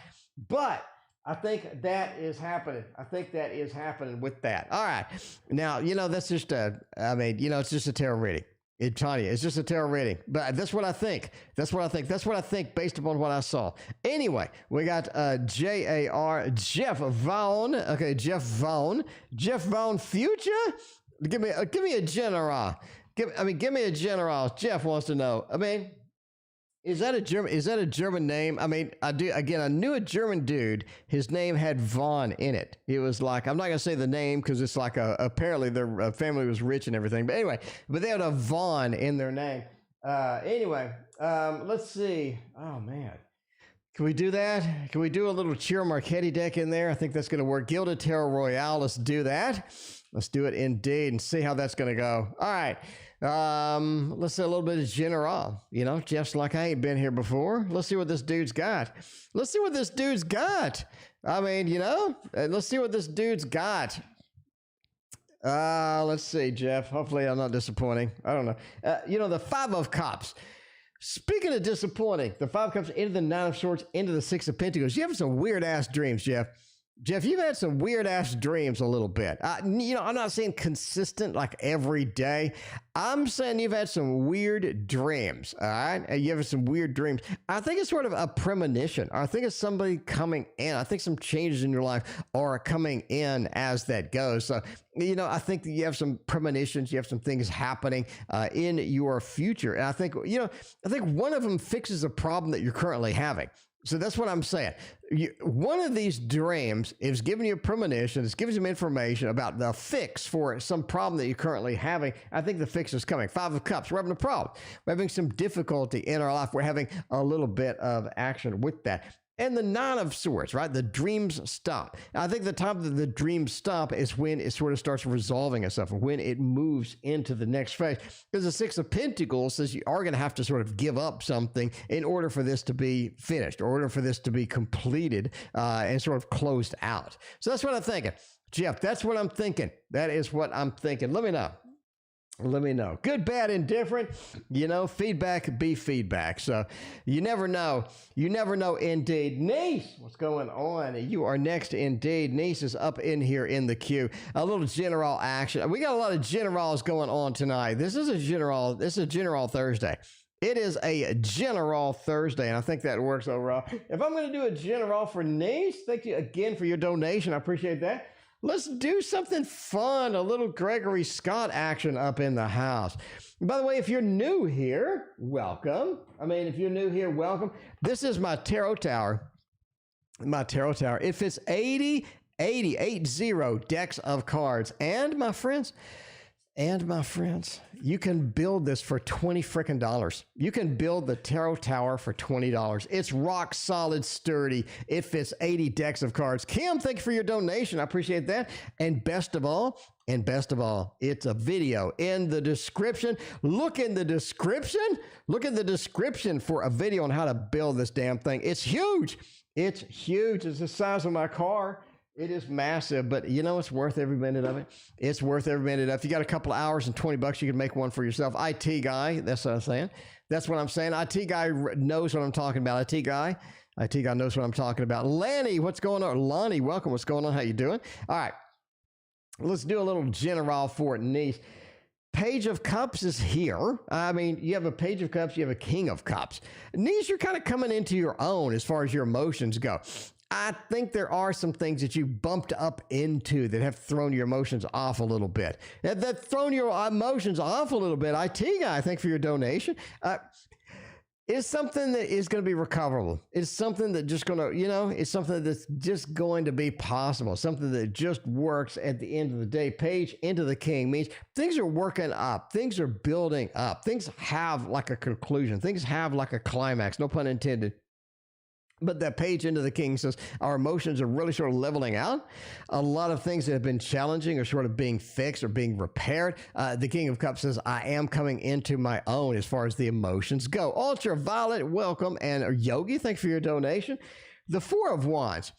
I think that is happening. I think that is happening with that. All right, now that's just it's just a tarot reading. Tanya, it's just a tarot reading, but that's what I think. That's what I think based upon what I saw. Anyway, we got J.A.R. Jeff Vohn. Okay, Jeff Vohn Future. Give me a general. Give me a general. Jeff wants to know. Is that a German name? I knew a German dude. His name had Vohn in it. It was like, I'm not gonna say the name because it's like apparently their family was rich and everything. But anyway, they had a Vohn in their name. Let's see. Oh man, can we do that? Can we do a little Chiro Marchetti deck in there? I think that's gonna work. Gilded Tarot Royale. Let's do that. Let's do it indeed and see how that's gonna go. All right. Let's say a little bit of general, Jeff's like, I ain't been here before. Let's see what this dude's got. Let's see what this dude's got. Let's see what this dude's got. Let's see, Jeff. Hopefully I'm not disappointing. I don't know. The Five of Cups. Speaking of disappointing, the Five of Cups into the Nine of Swords, into the Six of Pentacles. You have some weird ass dreams, Jeff. Jeff, you've had some weird ass dreams a little bit. I'm not saying consistent like every day. I'm saying you've had some weird dreams. All right. You have some weird dreams. I think it's sort of a premonition. I think it's somebody coming in. I think some changes in your life are coming in as that goes. So, I think that you have some premonitions. You have some things happening in your future. And I think one of them fixes a problem that you're currently having. So that's what I'm saying. One of these dreams is giving you a premonition. It's giving you some information about the fix for some problem that you're currently having. I think the fix is coming. Five of Cups. We're having a problem. We're having some difficulty in our life. We're having a little bit of action with that. And the Nine of Swords, right? The dreams stop. I think the time that the dreams stop is when it sort of starts resolving itself, when it moves into the next phase. Because the Six of Pentacles says you are going to have to sort of give up something in order for this to be finished, in order for this to be completed and sort of closed out. So that's what I'm thinking. Jeff, that's what I'm thinking. That is what I'm thinking. Let me know. Let me know. Good, bad, indifferent. Feedback be feedback. So you never know. You never know indeed. Niece, what's going on? You are next indeed. Niece is up in here in the queue. A little general action. We got a lot of generals going on tonight. This is a general Thursday. It is a general Thursday, and I think that works overall. If I'm going to do a general for Niece, thank you again for your donation. I appreciate that. Let's do something fun, a little Gregory Scott action up in the house. By the way, if you're new here, welcome. If you're new here, welcome. This is my tarot tower. It fits 80 decks of cards. And my friends, you can build this for $20 frickin'. You can build the tarot tower for $20. It's rock solid, sturdy. It fits 80 decks of cards. Kim, thank you for your donation. I appreciate that. And best of all, it's a video in the description. Look in the description. Look at the description for a video on how to build this damn thing. It's huge. It's the size of my car. It is massive, but it's worth every minute of it. It's worth every minute. If you got a couple of hours and $20, you can make one for yourself. IT guy, that's what I'm saying. That's what I'm saying. IT guy knows what I'm talking about. IT guy knows what I'm talking about. Lanny, what's going on? Lonnie, welcome. What's going on? How you doing? All right, let's do a little general for Niece. Page of Cups is here. You have a Page of Cups, you have a King of Cups. Niece, you're kind of coming into your own as far as your emotions go. I think there are some things that you bumped up into that have thrown your emotions off a little bit. That thrown your emotions off a little bit. IT guy, thank you for your donation. It's something that is going to be recoverable. It's something that just going to, it's something that's just going to be possible. Something that just works at the end of the day. Page into the king means things are working up. Things are building up. Things have like a conclusion. Things have like a climax, no pun intended. But that page into the king says our emotions are really sort of leveling out. A lot of things that have been challenging are sort of being fixed or being repaired. The King of Cups says, I am coming into my own as far as the emotions go. Ultraviolet, welcome. And Yogi, thanks for your donation. The Four of Wands.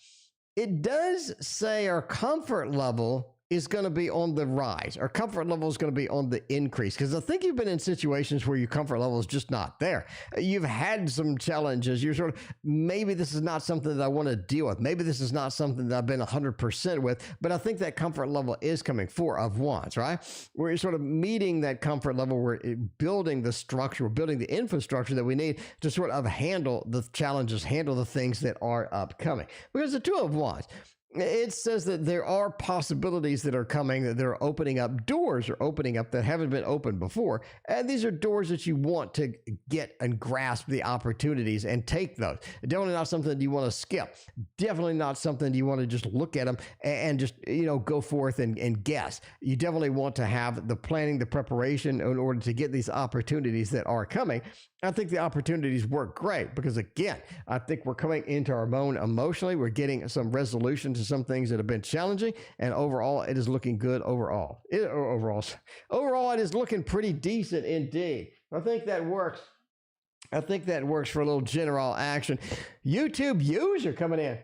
It does say our comfort level is going to be on the rise. Our comfort level is going to be on the increase, because I think you've been in situations where your comfort level is just not there. You've had some challenges. You're sort of, maybe this is not something that I want to deal with. Maybe this is not something that I've been 100% with, but I think that comfort level is coming. Four of Wands, right? Where you're sort of meeting that comfort level. We're building the structure, we're building the infrastructure that we need to sort of handle the challenges, handle the things that are upcoming. Because the Two of Wands, it says that there are possibilities that are coming, that they're opening up. Doors are opening up that haven't been opened before. And these are doors that you want to get and grasp the opportunities and take those. Definitely not something that you want to skip. Definitely not something you want to just look at them and just, go forth and guess. You definitely want to have the planning, the preparation in order to get these opportunities that are coming. I think the opportunities work great because, again, I think we're coming into our own emotionally. We're getting some resolution to some things that have been challenging, and overall, it is looking good overall. Overall, it is looking pretty decent indeed. I think that works. I think that works for a little general action. YouTube user coming in.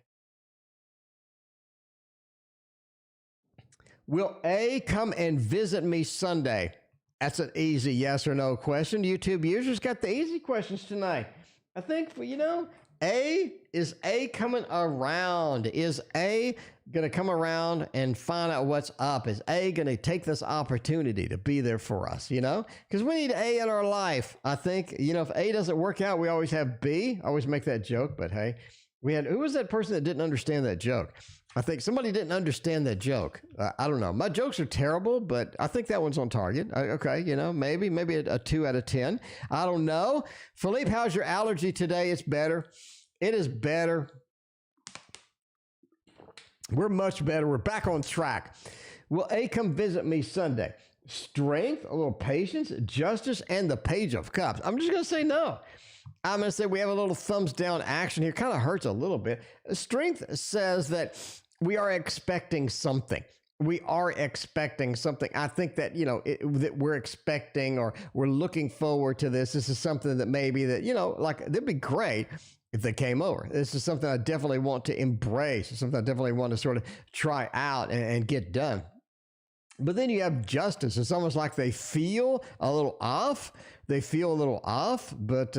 Will A come and visit me Sunday? That's an easy yes or no question. YouTube users got the easy questions tonight. I think, is A coming around? Is A going to come around and find out what's up? Is A going to take this opportunity to be there for us, Because we need A in our life. I think, if A doesn't work out, we always have B. I always make that joke, but hey, who was that person that didn't understand that joke? I think somebody didn't understand that joke. I don't know. My jokes are terrible, but I think that one's on target. Okay, maybe a 2 out of 10. I don't know. Philippe, how's your allergy today? It's better. It is better. We're much better. We're back on track. Will A come visit me Sunday? Strength, a little patience, justice, and the Page of Cups. I'm just going to say no. I'm going to say we have a little thumbs down action here. Kind of hurts a little bit. Strength says that we are expecting something. We are expecting something. I think that, that we're expecting or we're looking forward to this. This is something that maybe that, it'd be great if they came over. This is something I definitely want to embrace. It's something I definitely want to sort of try out and get done. But then you have justice. It's almost like they feel a little off. But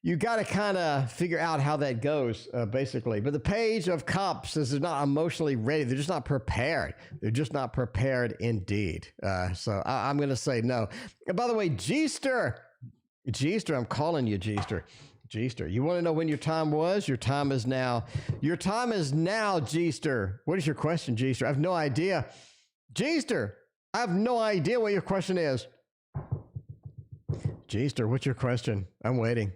you got to kind of figure out how that goes, basically. But the Page of Cups is not emotionally ready. They're just not prepared. They're just not prepared indeed. So I'm going to say no. And by the way, Geester, I'm calling you Geester. Geester, you want to know when your time was? Your time is now. Your time is now, Geester. What is your question, Geester? I have no idea. Geester, I have no idea what your question is. Geester, what's your question? I'm waiting.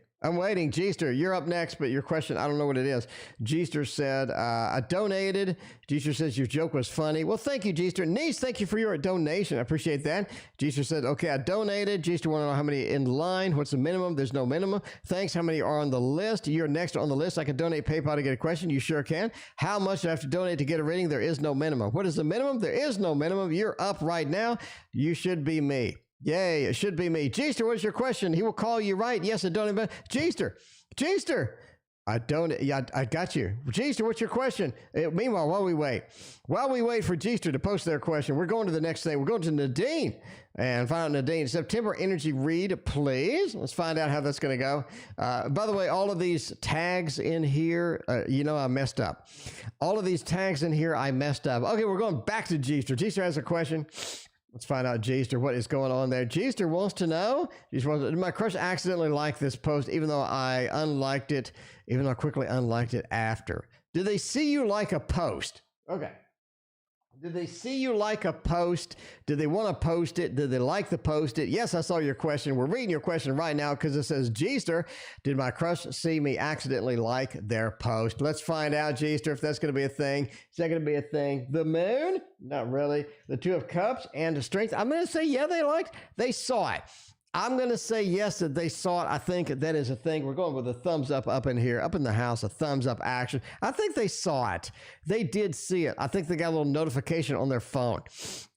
Geester, you're up next, but your question, I don't know what it is. Geester said, I donated. Geester says your joke was funny. Well, thank you, Geester. Niece, thank you for your donation. I appreciate that. Geester said, okay, I donated. Geester want to know how many in line. What's the minimum? There's no minimum. Thanks. How many are on the list? You're next on the list. I can donate PayPal to get a question. You sure can. How much do I have to donate to get a reading? There is no minimum. What is the minimum? There is no minimum. You're up right now. You should be me. Yay, it should be me. Geester, what's your question? He will call you, right? Yes, I don't even. Geester, I don't. Yeah, I got you. Geester, what's your question? Meanwhile, while we wait for Geester to post their question, we're going to the next thing. We're going to Nadine and find out Nadine. September energy read, please. Let's find out how that's going to go. By the way, all of these tags in here, I messed up. All of these tags in here, I messed up. Okay, we're going back to Geester. Geester has a question. Let's find out, Geester, what is going on there. Geester wants to know, did my crush accidentally like this post, even though I quickly unliked it after? Did they see you like a post? Okay. Did they see you like a post? Did they want to post it? Did they like the post it? Yes, I saw your question. We're reading your question right now because it says, Gster, did my crush see me accidentally like their post? Let's find out, Gster, if that's going to be a thing. Is that going to be a thing? The moon? Not really. The Two of Cups and the Strength. I'm going to say, yeah, they saw it. I'm going to say yes, that they saw it. I think that is a thing. We're going with a thumbs up in here, up in the house, a thumbs up action. I think they saw it. They did see it. I think they got a little notification on their phone.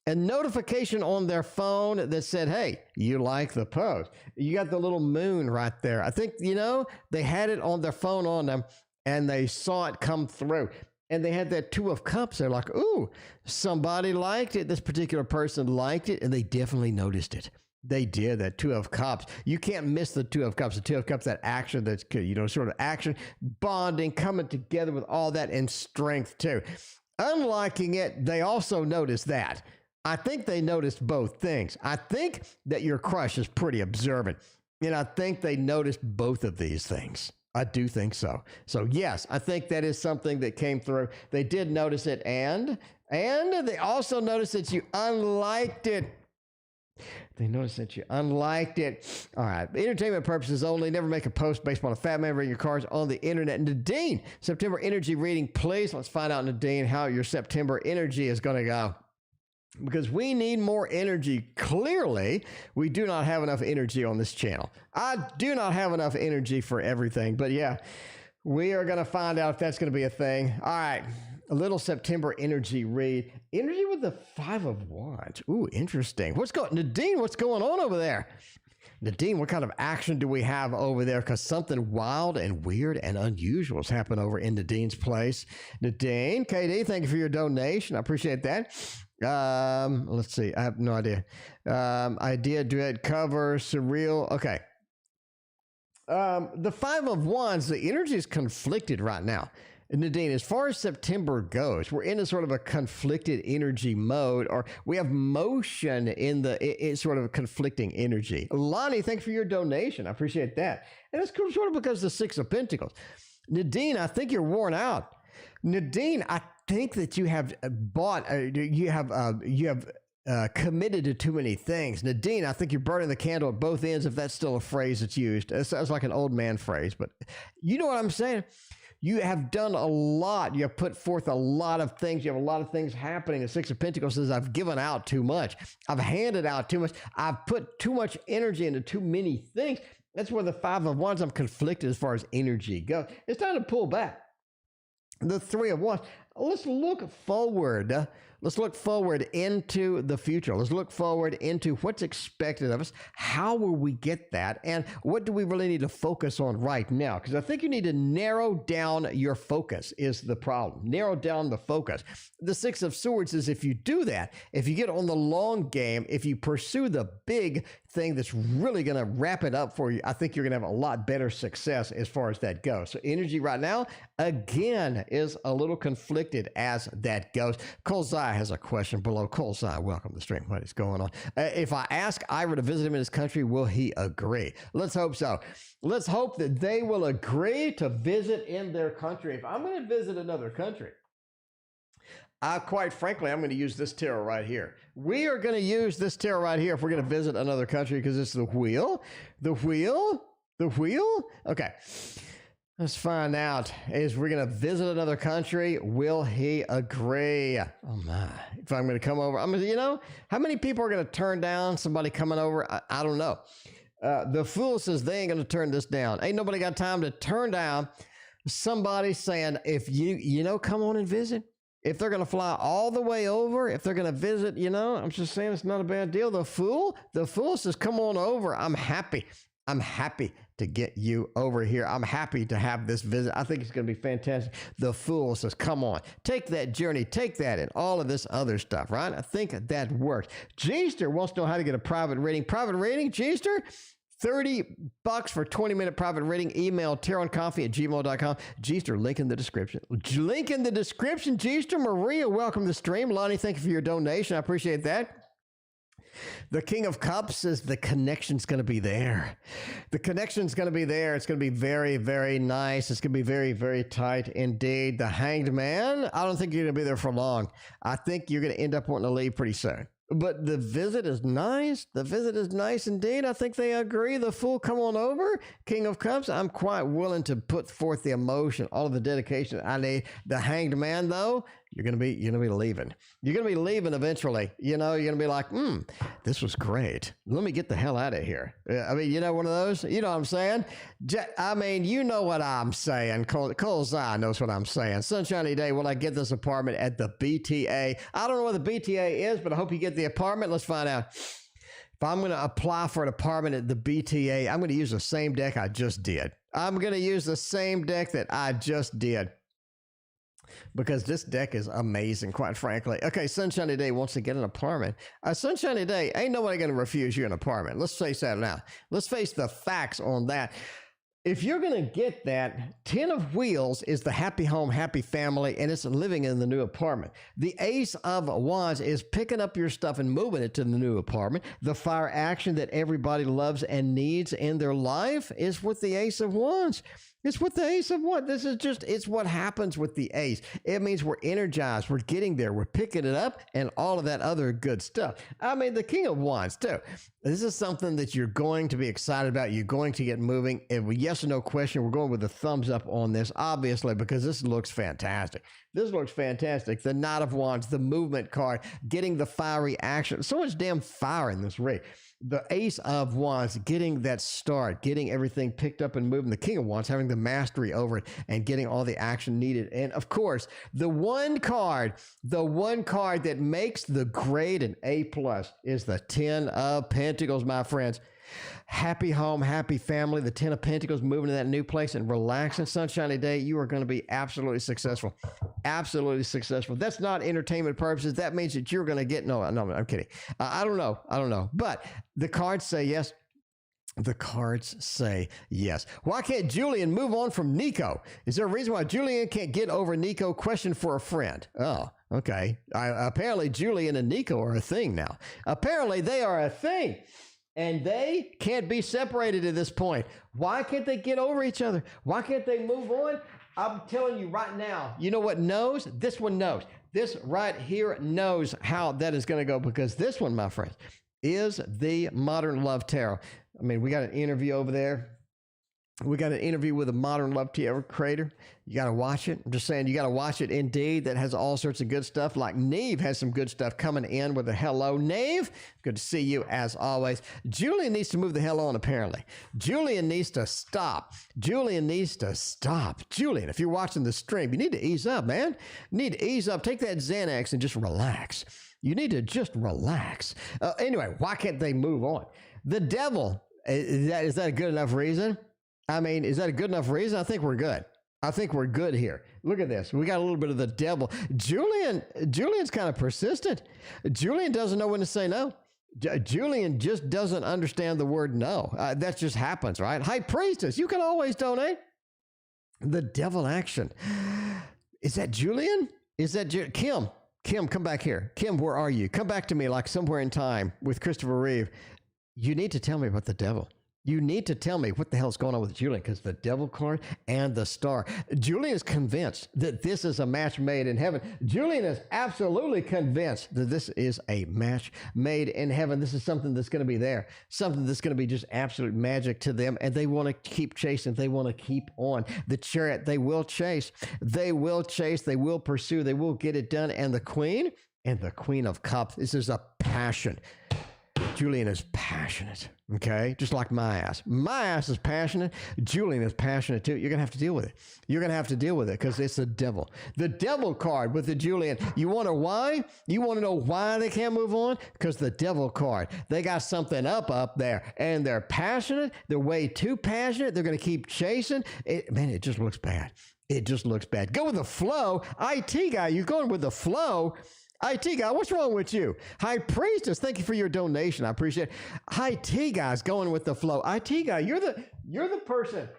A notification on their phone that said, hey, you like the post. You got the little moon right there. I think, they had it on their phone on them and they saw it come through. And they had that Two of Cups. They're like, ooh, somebody liked it. This particular person liked it, and they definitely noticed it. They did, that Two of Cups. You can't miss the Two of Cups. The Two of Cups, that action that's, sort of action, bonding, coming together with all that, and strength too. Unliking it, they also noticed that. I think they noticed both things. I think that your crush is pretty observant. And I think they noticed both of these things. I do think so. So yes, I think that is something that came through. They did notice it, and they also noticed that you unliked it. They noticed that you unliked it. All right. Entertainment purposes only. Never make a post based on a fat man reading your cards on the internet. Nadine, September energy reading, please. Let's find out, Nadine, how your September energy is going to go. Because we need more energy. Clearly, we do not have enough energy on this channel. I do not have enough energy for everything. But yeah, we are going to find out if that's going to be a thing. All right. A little September energy read. Energy with the Five of Wands. Ooh, interesting. Nadine, what's going on over there? Nadine, what kind of action do we have over there? Because something wild and weird and unusual has happened over in Nadine's place. Nadine, KD, thank you for your donation. I appreciate that. Let's see. I have no idea. Idea, duet, cover, surreal. Okay. The Five of Wands, the energy is conflicted right now. Nadine, as far as September goes, we're in a sort of a conflicted energy mode, or we have motion in it's sort of a conflicting energy. Lonnie, thanks for your donation. I appreciate that. And it's sort of because of the Six of Pentacles. Nadine, I think you're worn out. Nadine, I think that you have committed to too many things. Nadine, I think you're burning the candle at both ends, if that's still a phrase that's used. It sounds like an old man phrase, but you know what I'm saying? You have done a lot. You have put forth a lot of things. You have a lot of things happening. The Six of Pentacles says, I've given out too much. I've handed out too much. I've put too much energy into too many things. That's where the Five of Wands, I'm conflicted as far as energy goes. It's time to pull back. The Three of Wands. Let's look forward. Let's look forward into the future. Let's look forward into what's expected of us. How will we get that? And what do we really need to focus on right now? Because I think you need to narrow down your focus is the problem. Narrow down the focus. The Six of Swords is, if you do that, if you get on the long game, if you pursue the big thing that's really going to wrap it up for you, I think you're going to have a lot better success as far as that goes. So energy right now, again, is a little conflicted as that goes. Colzai has a question below. Colzai, welcome to the stream. What is going on? If I ask Ira to visit him in his country, will he agree? Let's hope so. Let's hope that they will agree to visit in their country. If I'm going to visit another country, quite frankly, I'm going to use this tarot right here. We are going to use this tarot right here if we're going to visit another country, because it's the wheel. The wheel? The wheel? Okay. Let's find out. Is we're going to visit another country, will he agree? Oh my. If I'm going to come over, how many people are going to turn down somebody coming over? I don't know. The fool says they ain't going to turn this down. Ain't nobody got time to turn down somebody saying, if you come on and visit. If they're going to fly all the way over, if they're going to visit, I'm just saying it's not a bad deal. The fool says, come on over. I'm happy. I'm happy to get you over here. I'm happy to have this visit. I think it's going to be fantastic. The fool says, come on, take that journey, take that, and all of this other stuff, right? I think that works. Gster wants to know how to get a private reading. Private reading, Gster? $30 for 20-minute private reading. Email tarotandcoffee@gmail.com. Gster, link in the description. Link in the description, Gster. Maria, welcome to the stream. Lonnie, thank you for your donation. I appreciate that. The King of Cups says the connection's going to be there. The connection's going to be there. It's going to be very, very nice. It's going to be very, very tight indeed. The Hanged Man, I don't think you're going to be there for long. I think you're going to end up wanting to leave pretty soon. But the visit is nice. The visit is nice indeed. I think they agree. The Fool, come on over. King of Cups, I'm quite willing to put forth the emotion, all of the dedication I need. The Hanged Man, though, you're gonna be leaving. You're gonna be leaving eventually. You're gonna be like, this was great. Let me get the hell out of here. I mean, one of those. You know what I'm saying? You know what I'm saying. Cole's Eye knows what I'm saying. Sunshiny day. Will I get this apartment at the BTA? I don't know what the BTA is, but I hope you get the apartment. Let's find out. If I'm going to apply for an apartment at the BTA, I'm going to use the same deck I just did. I'm going to use the same deck that I just did. Because this deck is amazing, quite frankly. Okay, Sunshiny Day wants to get an apartment. Sunshiny Day, ain't nobody going to refuse you an apartment. Let's face that now. Let's face the facts on that. If you're going to get that, 10 of Wheels is the happy home, happy family, and it's living in the new apartment. The Ace of Wands is picking up your stuff and moving it to the new apartment. The fire action that everybody loves and needs in their life is with the Ace of Wands. It's with the Ace of Wands. It's what happens with the Ace. It means we're energized. We're getting there. We're picking it up and all of that other good stuff. The King of Wands, too. This is something that you're going to be excited about. You're going to get moving. And yes or no question, we're going with a thumbs up on this, obviously, because this looks fantastic. This looks fantastic. The Knight of Wands, the movement card, getting the fiery action. So much damn fire in this rig. The Ace of Wands, getting that start, getting everything picked up and moving. The King of Wands, having the mastery over it and getting all the action needed. And of course, the one card that makes the grade an A+ is the 10 of Pentacles, my friends. Happy home, happy family. The 10 of Pentacles, moving to that new place and relaxing. Sunshiny day, you are going to be absolutely successful. Absolutely successful. That's not entertainment purposes. That means that you're going to get, no, I'm kidding. I don't know. But the cards say yes. The cards say yes. Why can't Julian move on from Nico? Is there a reason why Julian can't get over Nico? Question for a friend. Oh, okay. Apparently Julian and Nico are a thing now. Apparently they are a thing. And they can't be separated at this point. Why can't they get over each other? Why can't they move on? I'm telling you right now, you know what knows? This one knows. This right here knows how that is going to go, because this one, my friends, is the Modern Love Tarot. We got an interview over there. We got an interview with a Modern Love Tarot creator. You got to watch it. I'm just saying, you got to watch it indeed. That has all sorts of good stuff. Like Neve has some good stuff coming in with a hello. Neve, good to see you as always. Julian needs to move the hell on, apparently. Julian needs to stop. Julian, if you're watching the stream, you need to ease up, man. You need to ease up. Take that Xanax and just relax. You need to just relax. Anyway, why can't they move on? The Devil, is that a good enough reason? Is that a good enough reason? I think we're good. I think we're good here. Look at this. We got a little bit of the Devil. Julian's kind of persistent. Julian doesn't know when to say no. Julian just doesn't understand the word no. That just happens, right? High Priestess, you can always donate. The Devil action. Is that Julian? Is that Kim? Kim, come back here. Kim, where are you? Come back to me like somewhere in time with Christopher Reeve. You need to tell me about the Devil. You need to tell me what the hell's going on with Julian, because the Devil card and the Star. Julian is convinced that this is a match made in heaven. Julian is absolutely convinced that this is a match made in heaven. This is something that's going to be there, something that's going to be just absolute magic to them, and they want to keep chasing. They want to keep on. The Chariot, they will chase. They will chase. They will pursue. They will get it done. And the Queen of Cups, this is a passion. Julian is passionate, okay? Just like my ass. My ass is passionate. Julian is passionate too. You're going to have to deal with it. You're going to have to deal with it because it's the Devil. The Devil card with the Julian. You wonder why? You want to know why they can't move on? Because the Devil card. They got something up there, and they're passionate. They're way too passionate. They're going to keep chasing. It just looks bad. It just looks bad. Go with the flow. IT guy, you're going with the flow. IT guy, what's wrong with you? High Priestess, thank you for your donation. I appreciate it. IT guy's going with the flow. IT guy, you're the person.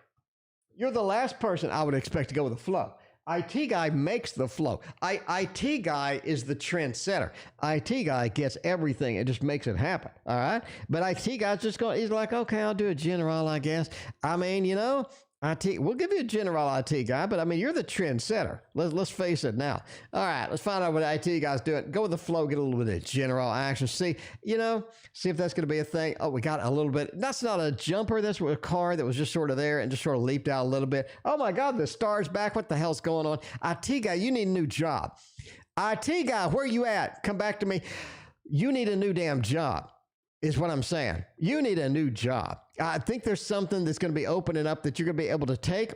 You're the last person I would expect to go with the flow. IT guy makes the flow. IT guy is the trendsetter. IT guy gets everything and just makes it happen. All right. But IT guy's just going, he's like, okay, I'll do a general, I guess. I mean, you know, IT, we'll give you a general IT guy, but I mean, you're the trendsetter. Let's face it now. All right, let's find out what IT guy's doing. Go with the flow, get a little bit of general action. See, you know, see if that's going to be a thing. Oh, we got a little bit. That's not a jumper. That's a car that was just sort of there and just sort of leaped out a little bit. Oh my God, the star's back. What the hell's going on? IT guy, you need a new job. IT guy, where you at? Come back to me. You need a new damn job. Is what I'm saying. You need a new job. I think there's something that's going to be opening up that you're going to be able to take.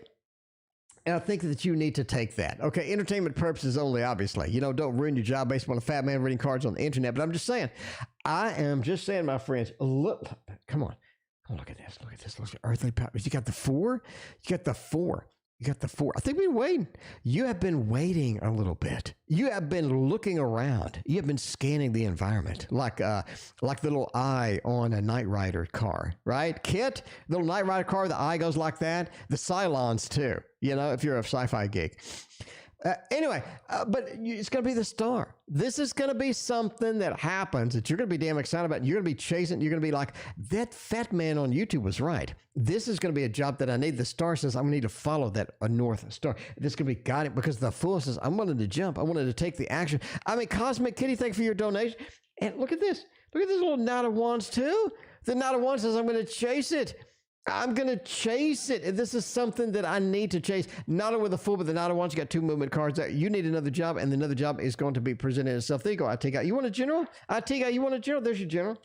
And I think that you need to take that. Okay, entertainment purposes only, obviously. You know, don't ruin your job based on a fat man reading cards on the internet. But I'm just saying, I am just saying, my friends, look, come on. Oh, look at this. Look at this. Look at earthly powers. You got the 4? You got the 4. You got the 4. I think we've been waiting. You have been waiting a little bit. You have been looking around. You have been scanning the environment like the little eye on a Knight Rider car, right? Kit, the little Knight Rider car, the eye goes like that. The Cylons too, you know, if you're a sci-fi geek. Anyway, but it's going to be the star. This is going to be something that happens that you're going to be damn excited about. You're going to be chasing. You're going to be like, that fat man on YouTube was right. This is going to be a job that I need. The star says I'm going to need to follow that North Star. This is going to be got it because the fool says I'm willing to jump. I wanted to take the action. I mean, Cosmic Kitty, thank you for your donation. And look at this. Look at this little Knight of Wands too. The Knight of Wands says I'm going to chase it. I'm going to chase it. This is something that I need to chase. Not only with the Fool, but the Knight of Wands. You got 2 movement cards. You need another job, and another job is going to be presented itself. There you go, IT guy. You want a general? IT guy, you want a general? There's your general.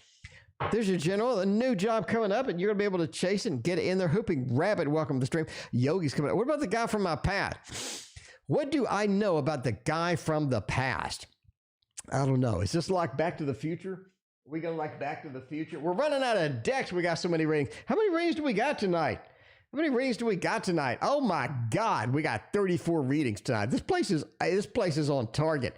There's your general. A new job coming up, and you're going to be able to chase it and get it in there. Hooping Rabbit, welcome to the stream. Yogi's coming up. What about the guy from my past? What do I know about the guy from the past? I don't know. Is this like Back to the Future? We going like Back to the Future? We're running out of decks. We got so many readings. How many readings do we got tonight? How many readings do we got tonight? Oh my God, we got 34 readings tonight. This place is on target.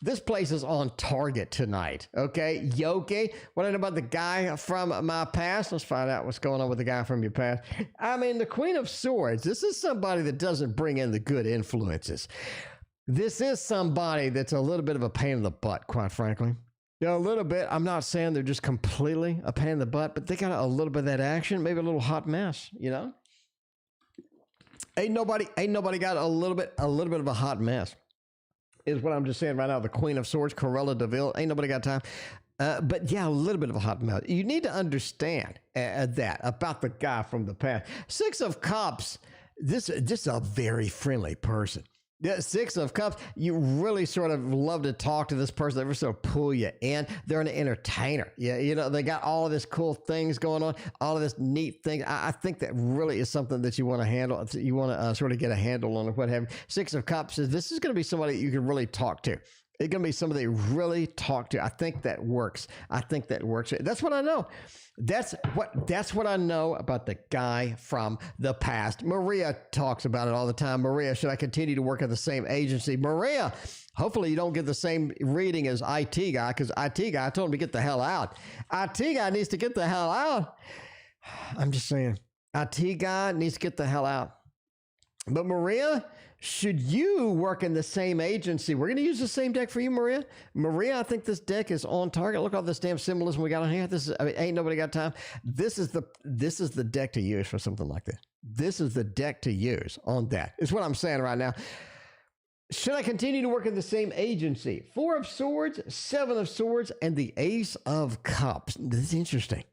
This place is on target tonight. Okay, Yogi, what I know about the guy from my past? Let's find out what's going on with the guy from your past. I mean, the Queen of Swords. This is somebody that doesn't bring in the good influences. This is somebody that's a little bit of a pain in the butt, quite frankly. Yeah, a little bit. I'm not saying they're just completely a pain in the butt, but they got a little bit of that action, maybe a little hot mess, you know? Ain't nobody got a little bit of a hot mess, is what I'm just saying right now. The Queen of Swords, Cruella de Vil, ain't nobody got time. But yeah, a little bit of a hot mess. You need to understand that about the guy from the past. 6 of Cups, this is a very friendly person. Yeah, 6 of Cups, you really sort of love to talk to this person. They ever sort of pull you in. They're an entertainer. Yeah, you know, they got all of this cool things going on, all of this neat thing. I think that really is something that you want to handle. You want to sort of get a handle on or what have you. 6 of Cups is this is going to be somebody you can really talk to. It's going to be somebody you really talk to. I think that works. That's what I know. That's what I know about the guy from the past. Maria talks about it all the time. Maria, should I continue to work at the same agency? Maria, hopefully you don't get the same reading as IT guy, because IT guy, I told him to get the hell out. IT guy needs to get the hell out. I'm just saying, IT guy needs to get the hell out. But Maria, should you work in the same agency? We're going to use the same deck for you, Maria. Maria, I think this deck is on target. Look at all this damn symbolism we got on here. This is, I mean, ain't nobody got time. This is the deck to use for something like this. This is the deck to use on that. Is what I'm saying right now. Should I continue to work in the same agency? 4 of Swords, 7 of Swords, and the Ace of Cups. This is interesting.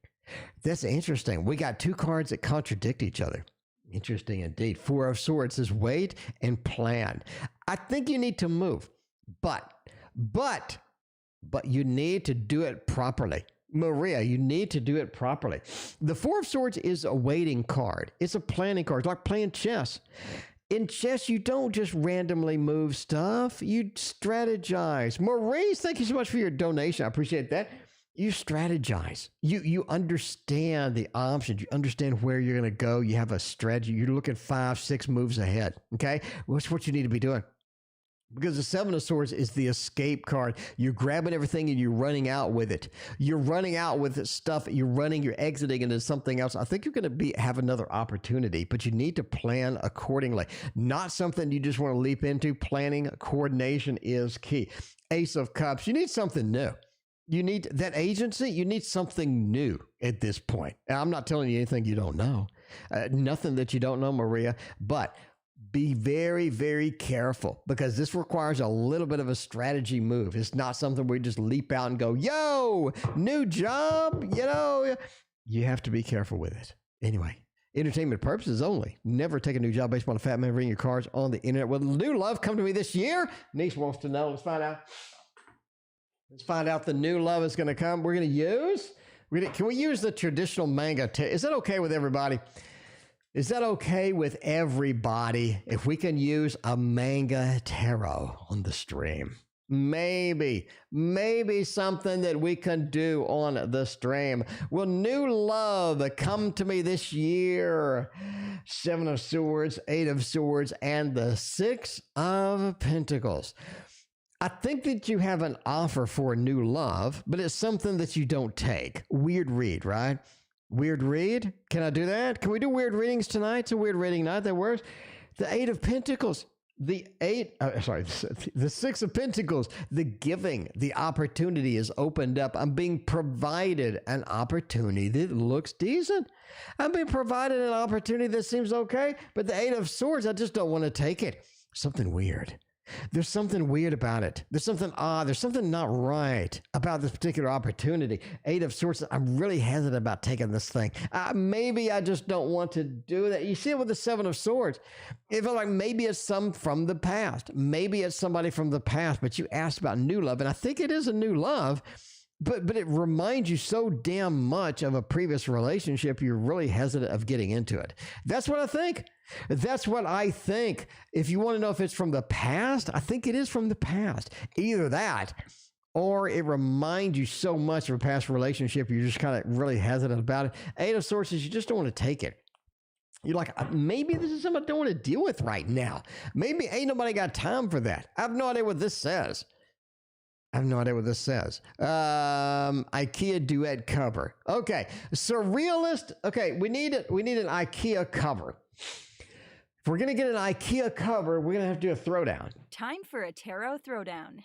That's interesting. We got 2 cards that contradict each other. Interesting indeed. 4 of Swords says wait and plan. I think you need to move, but you need to do it properly. Maria, you need to do it properly. The 4 of Swords is a waiting card. It's a planning card. It's like playing chess. In chess, you don't just randomly move stuff. You strategize. Maurice, thank you so much for your donation. I appreciate that. You strategize. You understand the options. You understand where you're going to go. You have a strategy. You're looking 5, 6 moves ahead. Okay? What's what you need to be doing? Because the Seven of Swords is the escape card. You're grabbing everything and you're running out with it. You're running out with stuff. You're exiting into something else. I think you're going to have another opportunity, but you need to plan accordingly. Not something you just want to leap into. Planning, coordination is key. Ace of Cups. You need something new. You need that agency. You need something new at this point. And I'm not telling you anything you don't know. Nothing that you don't know, Maria, but be very, very careful because this requires a little bit of a strategy move. It's not something where you just leap out and go, yo, new job, you have to be careful with it. Anyway, entertainment purposes only. Never take a new job based on a fat man reading your cards on the internet. Will new love come to me this year? Niece wants to know. Let's find out. Let's find out the new love is going to come. We're going to use, can we use the traditional manga? Is that okay with everybody? Is that okay with everybody if we can use a manga tarot on the stream? Maybe something that we can do on the stream. Will new love come to me this year? Seven of Swords, Eight of Swords, and the Six of Pentacles. I think that you have an offer for new love, but it's something that you don't take. Weird read, right? Weird read? Can I do that? Can we do weird readings tonight? It's a weird reading night. That works. The Eight of Pentacles. The Six of Pentacles. The giving. The opportunity is opened up. I'm being provided an opportunity that looks decent. I'm being provided an opportunity that seems okay. But the Eight of Swords, I just don't want to take it. Something weird. There's something weird about it. There's something odd. There's something not right about this particular opportunity. Eight of Swords, I'm really hesitant about taking this thing. Maybe I just don't want to do that. You see it with the Seven of Swords. It felt like maybe it's some from the past. Maybe it's somebody from the past, but you asked about new love, and I think it is a new love, but it reminds you so damn much of a previous relationship, you're really hesitant of getting into it. That's what I think. That's what I think. If you want to know if it's from the past, I think it is from the past. Either that, or it reminds you so much of a past relationship, you're just kind of really hesitant about it. Eight of Swords is you just don't want to take it. You're like, maybe this is something I don't want to deal with right now. Maybe ain't nobody got time for that. I have no idea what this says. IKEA duet cover. Okay, surrealist. Okay, we need an IKEA cover. If we're gonna get an IKEA cover, we're gonna have to do a throwdown. Time for a tarot throwdown.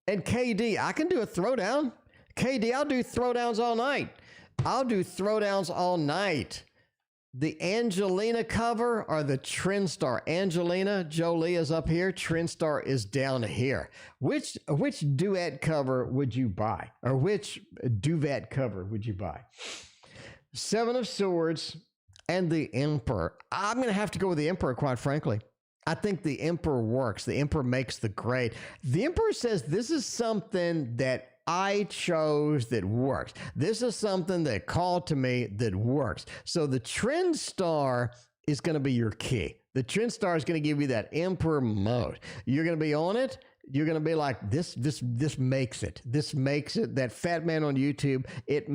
And KD, I can do a throwdown. KD, I'll do throwdowns all night. The Angelina cover or the Trend Star? Angelina Jolie is up here. Trend Star is down here. Which duet cover would you buy? Or which duvet cover would you buy? Seven of Swords and the Emperor. I'm going to have to go with the Emperor, quite frankly. I think the Emperor works. The Emperor makes the grade. The Emperor says this is something that I chose that works. This is something that called to me that works. So the Trend Star is going to be your key. The Trend Star is going to give you that Emperor mode. You're going to be on it. You're going to be like, this makes it. This makes it. That fat man on YouTube, it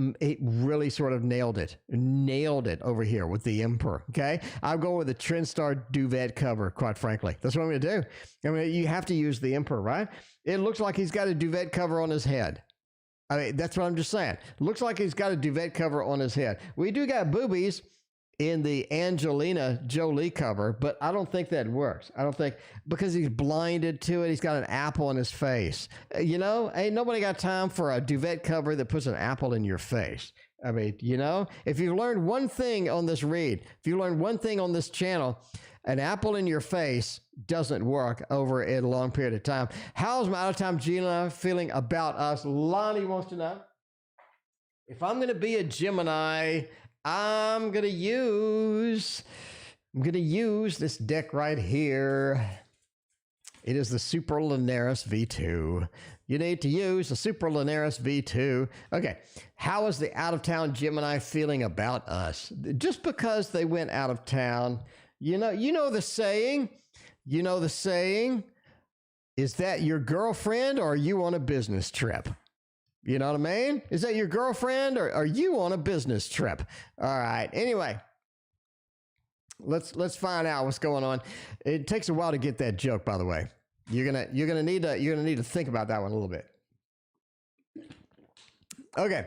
really sort of nailed it over here with the Emperor, okay? I'll go with the Trend Star duvet cover, quite frankly. That's what I'm going to do. I mean, you have to use the Emperor, right? It looks like he's got a duvet cover on his head. I mean, that's what I'm just saying. Looks like he's got a duvet cover on his head. We do got boobies in the Angelina Jolie cover, but I don't think that works. I don't think, because he's blinded to it. He's got an apple in his face. Ain't nobody got time for a duvet cover that puts an apple in your face. I mean, if you've learned one thing on this read, if you learned one thing on this channel, an apple in your face doesn't work over a long period of time. How's my out-of-time Gemini feeling about us? Lonnie wants to know. If I'm going to be a Gemini, I'm going to use this deck right here. It is the Super Lunaris V2. You need to use the Super Lunaris V2. Okay, how is the out-of-town Gemini feeling about us? Just because they went out of town, you know the saying, is that your girlfriend or are you on a business trip? You know what I mean? Is that your girlfriend or are you on a business trip? All right. Anyway, let's find out what's going on. It takes a while to get that joke, by the way. You're gonna need to think about that one a little bit. Okay,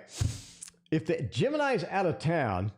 if the Gemini's out of town,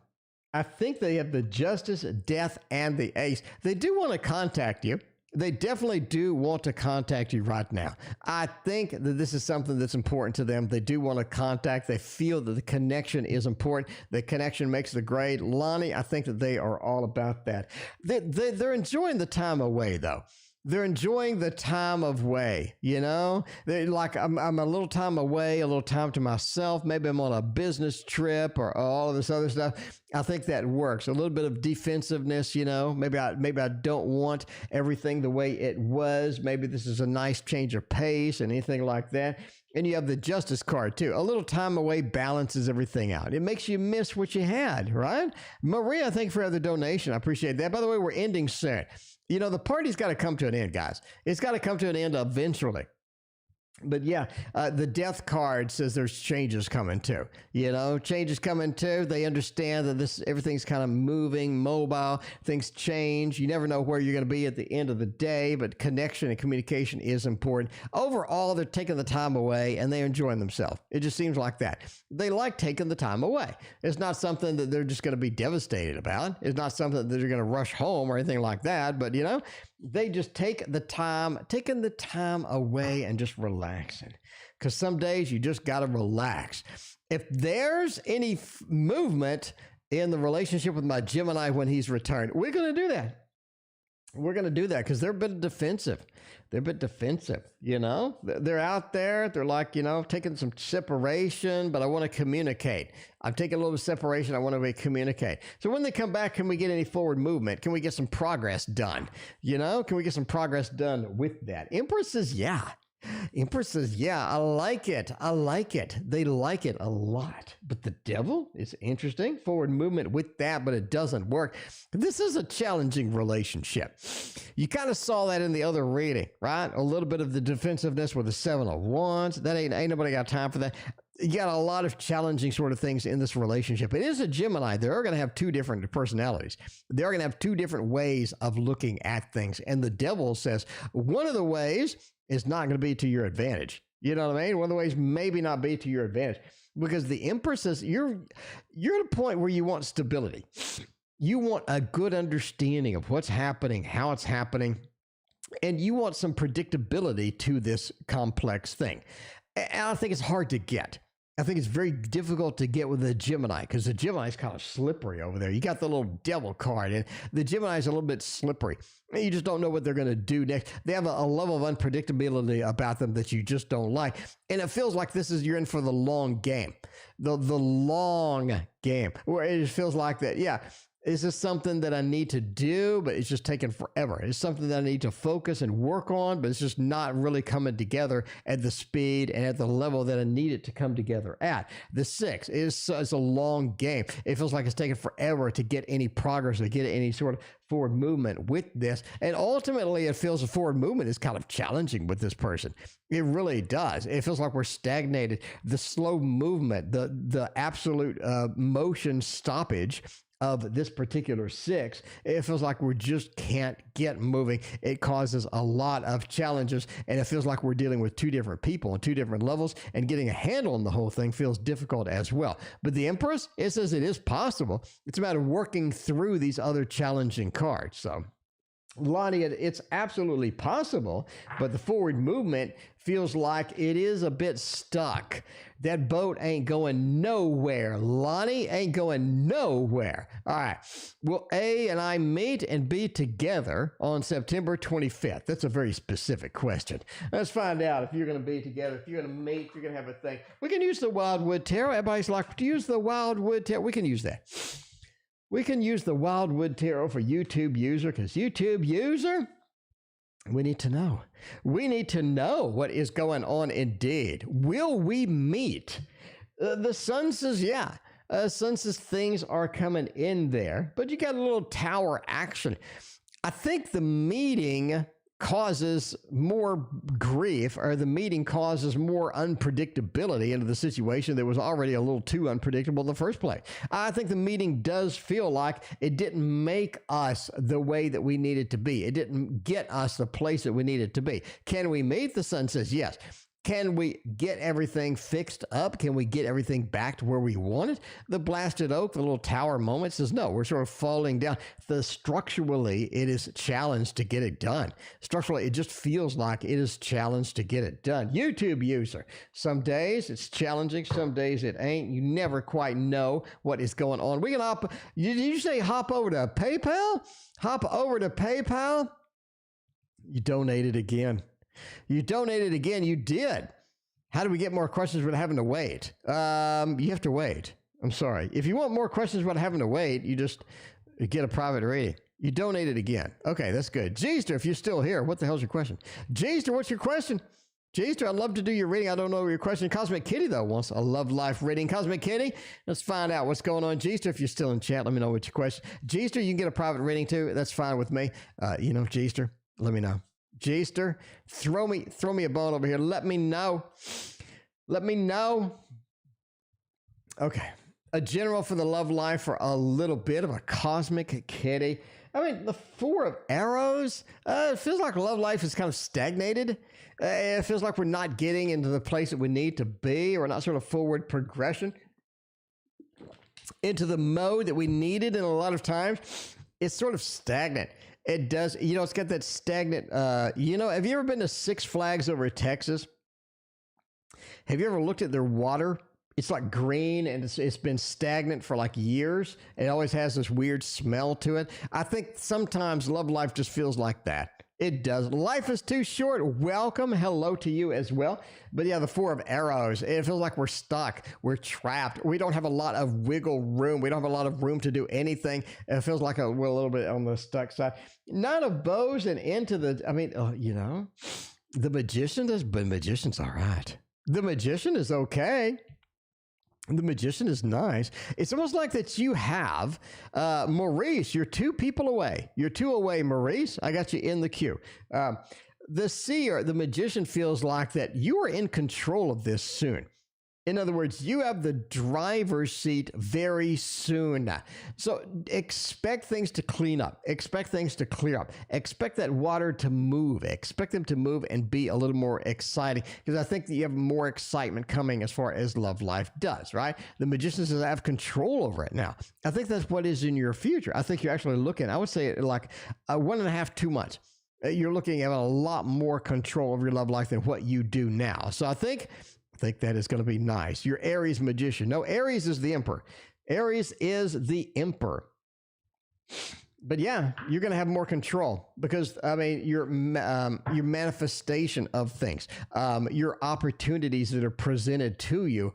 I think they have the Justice, Death, and the Ace. They do want to contact you. They definitely do want to contact you right now. I think that this is something that's important to them. They do want to contact. They feel that the connection is important. The connection makes the grade. Lonnie, I think that they are all about that. They're enjoying the time away, though. They're enjoying the time away, you know? They're like, I'm a little time away, a little time to myself. Maybe I'm on a business trip or all of this other stuff. I think that works. A little bit of defensiveness, you know? Maybe I don't want everything the way it was. Maybe this is a nice change of pace and anything like that. And you have the Justice card, too. A little time away balances everything out. It makes you miss what you had, right? Maria, thank you for the donation. I appreciate that. By the way, we're ending soon. You know, the party's got to come to an end, guys. It's got to come to an end eventually. But yeah, the Death card says there's changes coming too. You know, changes coming too. They understand that everything's kind of moving, mobile. Things change. You never know where you're going to be at the end of the day, but connection and communication is important. Overall, they're taking the time away and they're enjoying themselves. It just seems like that. They like taking the time away. It's not something that they're just going to be devastated about. It's not something that they're going to rush home or anything like that. But, you know, they just taking the time away and just relaxing. Because some days you just got to relax. If there's any movement in the relationship with my Gemini when he's returned, we're going to do that. We're going to do that because they're a bit defensive. They're a bit defensive, you know? They're out there. They're like, you know, taking some separation, but I want to communicate. I'm taking a little separation. I want to communicate. So when they come back, can we get any forward movement? Can we get some progress done? You know, can we get some progress done with that? Empress says, yeah. Empress says, yeah, I like it. I like it. They like it a lot. But the Devil is interesting. Forward movement with that, but it doesn't work. This is a challenging relationship. You kind of saw that in the other reading, right? A little bit of the defensiveness with the Seven of Wands. That ain't nobody got time for that. You got a lot of challenging sort of things in this relationship. It is a Gemini. They're going to have two different personalities. They're going to have two different ways of looking at things. And the Devil says one of the ways is not going to be to your advantage. You know what I mean? One of the ways maybe not be to your advantage because the Empress says you're at a point where you want stability. You want a good understanding of what's happening, how it's happening, and you want some predictability to this complex thing. And I think it's hard to get. I think it's very difficult to get with the Gemini because the Gemini is kind of slippery over there. You got the little Devil card and the Gemini is a little bit slippery. You just don't know what they're going to do next. They have a level of unpredictability about them that you just don't like. And it feels like you're in for the long game, the long game where it just feels like that. Yeah. Is this something that I need to do, but it's just taking forever? It's something that I need to focus and work on, but it's just not really coming together at the speed and at the level that I need it to come together at. The 6 is a long game. It feels like it's taking forever to get any progress or get any sort of forward movement with this. And ultimately, it feels a forward movement is kind of challenging with this person. It really does. It feels like we're stagnated. The slow movement, the absolute motion stoppage of this particular 6, it feels like we just can't get moving. It causes a lot of challenges, and it feels like we're dealing with two different people on two different levels, and getting a handle on the whole thing feels difficult as well. But the Empress, it says it is possible. It's about working through these other challenging cards. So Lonnie, it's absolutely possible, but the forward movement feels like it is a bit stuck. That boat ain't going nowhere. Lonnie ain't going nowhere. All right. Will A and I meet and be together on September 25th? That's a very specific question. Let's find out if you're going to be together, if you're going to meet, if you're going to have a thing. We can use the Wildwood Tarot. Everybody's like, to use the Wildwood Tarot. We can use that. We can use the Wildwood Tarot for YouTube user because YouTube user, we need to know. We need to know what is going on indeed. Will we meet? The Sun says, yeah. Sun says things are coming in there, but you got a little tower action. I think the meeting causes more grief, or the meeting causes more unpredictability into the situation that was already a little too unpredictable in the first place. I think the meeting does feel like it didn't make us the way that we needed to be. It didn't get us the place that we needed to be. Can we meet? The sun says yes. Can we get everything fixed up? Can we get everything back to where we want it? The blasted oak, the little tower moment says no, we're sort of falling down. Structurally, it is challenged to get it done. Structurally, it just feels like it is challenged to get it done. YouTube user, some days it's challenging, some days it ain't. You never quite know what is going on. We can hop, did you say hop over to PayPal? Hop over to PayPal? You donated again. You donated again. You did. How do we get more questions without having to wait? You have to wait. I'm sorry. If you want more questions without having to wait, you just get a private reading. You donated again. Okay, that's good. Jeester, if you're still here, what the hell's your question? Jeester, what's your question? Jeester, I'd love to do your reading. I don't know your question. Cosmic Kitty, though, wants a love life reading. Cosmic Kitty, let's find out what's going on. Jeester, if you're still in chat, let me know what your question. Jeester, you can get a private reading, too. That's fine with me. Jeester, let me know. Jeester, throw me a bone over here. Let me know. Let me know. Okay. A general for the love life for a little bit of a cosmic kitty. I mean, the Four of Arrows, it feels like love life is kind of stagnated. It feels like we're not getting into the place that we need to be, or not sort of forward progression into the mode that we needed. And a lot of times it's sort of stagnant. It does, it's got that stagnant, have you ever been to Six Flags over at Texas? Have you ever looked at their water? It's like green, and it's been stagnant for like years. It always has this weird smell to it. I think sometimes love life just feels like that. It does. Life is too short. Welcome. Hello to you as well. But yeah, the Four of Arrows, it feels like we're stuck. We're trapped. We don't have a lot of wiggle room. We don't have a lot of room to do anything. It feels like we're a little bit on the stuck side. Nine of Bows and into the, the Magician's all right. The Magician is okay. The Magician is nice. It's almost like that you have, Maurice, you're two people away. You're two away, Maurice. I got you in the queue. The Seer, the Magician, feels like that you are in control of this soon. In other words, you have the driver's seat very soon. So expect things to clean up. Expect things to clear up. Expect that water to move. Expect them to move and be a little more exciting, because I think that you have more excitement coming as far as love life does, right? The Magician says, I have control over it now. I think that's what is in your future. I think you're actually looking, I would say like 1.5, 2 months. You're looking at a lot more control of your love life than what you do now. So I think that is going to be nice. Your Aries Magician. No, Aries is the Emperor. Aries is the Emperor. But yeah, you're going to have more control because, your manifestation of things, your opportunities that are presented to you,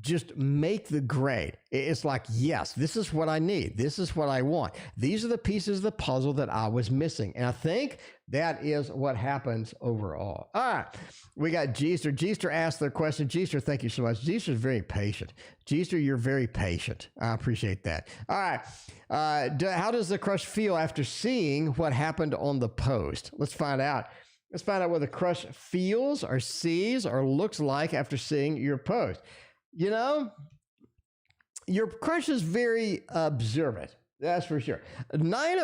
just make the grade. It's like, yes, this is what I need. This is what I want. These are the pieces of the puzzle that I was missing. And I think that is what happens overall. All right. We got Jeester. Jeester asked their question. Jeester, thank you so much. Jeester's very patient. Jeester, you're very patient. I appreciate that. All right. How does the crush feel after seeing what happened on the post? Let's find out. Let's find out what the crush feels or sees or looks like after seeing your post. Your crush is very observant. That's for sure. The Nine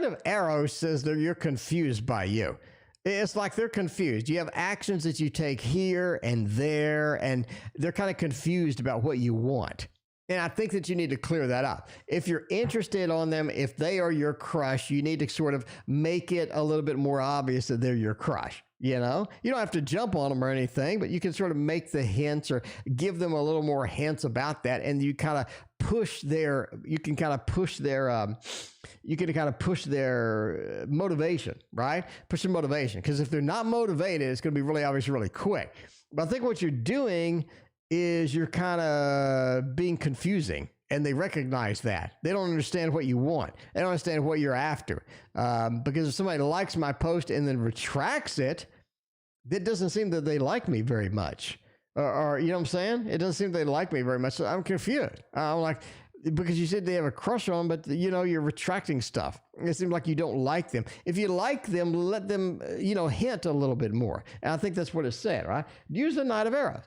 of Arrows says that you're confused by you. It's like they're confused. You have actions that you take here and there, and they're kind of confused about what you want. And I think that you need to clear that up. If you're interested on them, if they are your crush, you need to sort of make it a little bit more obvious that they're your crush. You don't have to jump on them or anything, but you can sort of make the hints or give them a little more hints about that. And you kind of push their motivation, right? Push their motivation. Because if they're not motivated, it's going to be really obvious really quick. But I think what you're doing is you're kind of being confusing, and they recognize that. They don't understand what you want. They don't understand what you're after. Because if somebody likes my post and then retracts it, it doesn't seem that they like me very much. Or you know what I'm saying? It doesn't seem they like me very much. So I'm confused. I'm like, because you said they have a crush on, but you're retracting stuff. It seems like you don't like them. If you like them, let them, hint a little bit more. And I think that's what it said, right? Use the Knight of Arrows.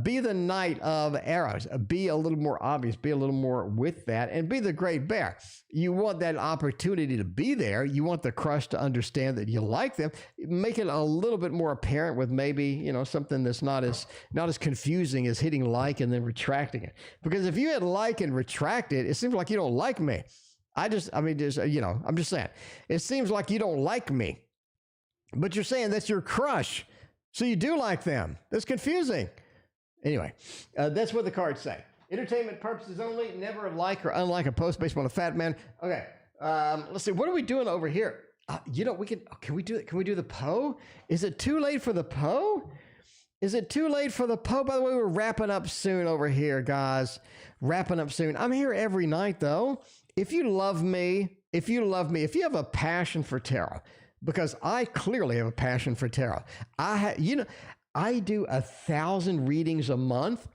Be the Knight of Arrows. Be a little more obvious. Be a little more with that. And be the Great Bear. You want that opportunity to be there. You want the crush to understand that you like them. Make it a little bit more apparent with maybe, something that's not as confusing as hitting like and then retracting it. Because if you hit like and retract it, it seems like you don't like me. I'm just saying. It seems like you don't like me. But you're saying that's your crush. So you do like them. That's confusing. Anyway, that's what the cards say. Entertainment purposes only. Never like or unlike a post based on a fat man. Okay. Let's see. What are we doing over here? Can we do it? Can we do the Poe? Is it too late for the Poe? Is it too late for the Poe? By the way, we're wrapping up soon over here, guys. Wrapping up soon. I'm here every night, though. If you love me, if you have a passion for tarot, because I clearly have a passion for tarot. I do 1,000 readings a month.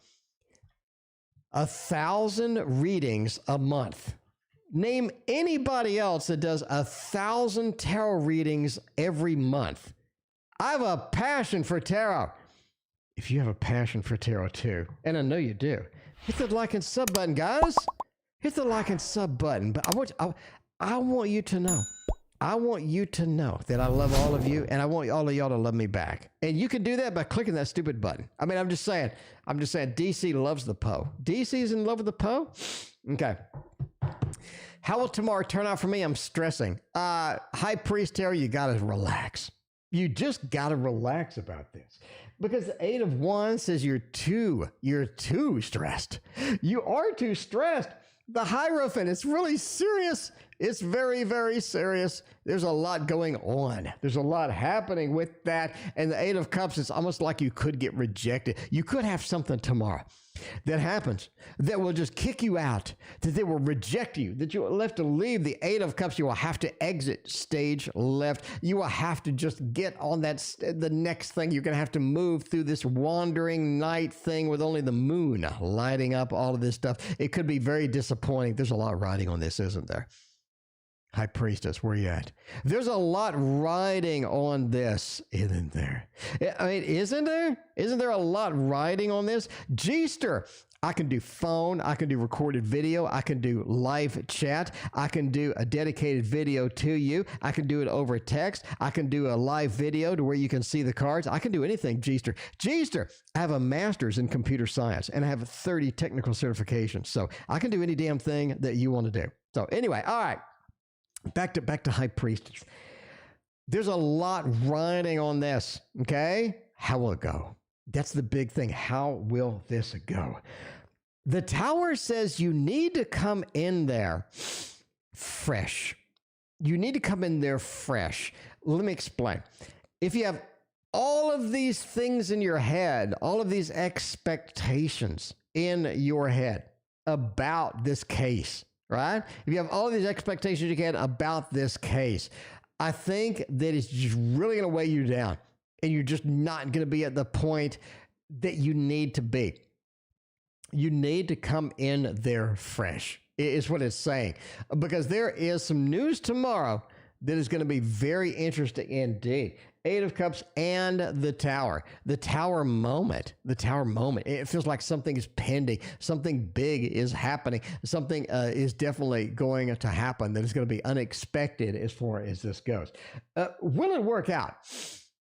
1,000 readings a month. Name anybody else that does 1,000 tarot readings every month. I have a passion for tarot. If you have a passion for tarot too, and I know you do, hit the like and sub button, guys. Hit the like and sub button. But I want you to know. I want you to know that I love all of you, and I want all of y'all to love me back. And you can do that by clicking that stupid button. I mean, I'm just saying, DC loves the Poe. DC's in love with the Poe? Okay. How will tomorrow turn out for me? I'm stressing. High Priest Tarot, you got to relax. You just got to relax about this. Because the 8 of Wands says you're too stressed. You are too stressed. The Hierophant, it's really serious. It's very, very serious. There's a lot going on. There's a lot happening with that. And the 8 of Cups, it's almost like you could get rejected. You could have something tomorrow that happens that will just kick you out, that they will reject you, that you will have to leave the 8 of Cups. You will have to exit stage left. You will have to just get on the next thing. You're going to have to move through this wandering night thing with only the moon lighting up all of this stuff. It could be very disappointing. There's a lot riding on this, isn't there? High Priestess, where you at? There's a lot riding on this, isn't there? I mean, isn't there? Isn't there a lot riding on this? G-ster, I can do phone, I can do recorded video, I can do live chat, I can do a dedicated video to you, I can do it over text, I can do a live video to where you can see the cards, I can do anything, G-ster. G-ster, I have a master's in computer science, and I have 30 technical certifications, so I can do any damn thing that you want to do. So anyway, all right. Back to High Priestess. There's a lot riding on this, okay? How will it go? That's the big thing. How will this go? The Tower says you need to come in there fresh. You need to come in there fresh. Let me explain. If you have all of these things in your head, all of these expectations in your head about this case, right? If you have all of these expectations you can about this case, I think that it's just really going to weigh you down, and you're just not going to be at the point that you need to be. You need to come in there fresh, is what it's saying, because there is some news tomorrow that is going to be very interesting indeed. 8 of Cups and the Tower. The Tower moment. The Tower moment. It feels like something is pending. Something big is happening. Something is definitely going to happen that is going to be unexpected as far as this goes. Will it work out?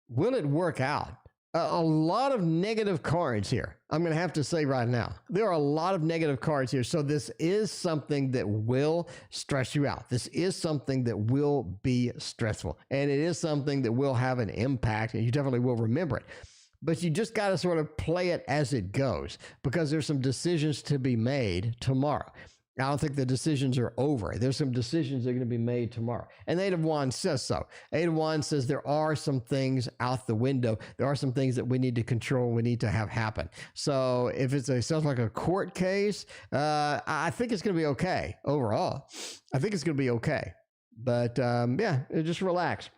Will it work out? A lot of negative cards here. I'm going to have to say right now, there are a lot of negative cards here. So this is something that will stress you out. This is something that will be stressful, and it is something that will have an impact, and you definitely will remember it. But you just got to sort of play it as it goes, because there's some decisions to be made tomorrow. I don't think the decisions are over. There's some decisions that are going to be made tomorrow. And the 8 of Wands says so. 8 of Wands says there are some things out the window. There are some things that we need to control, we need to have happen. So if sounds like a court case, I think it's going to be okay overall. I think it's going to be okay. But yeah, just relax.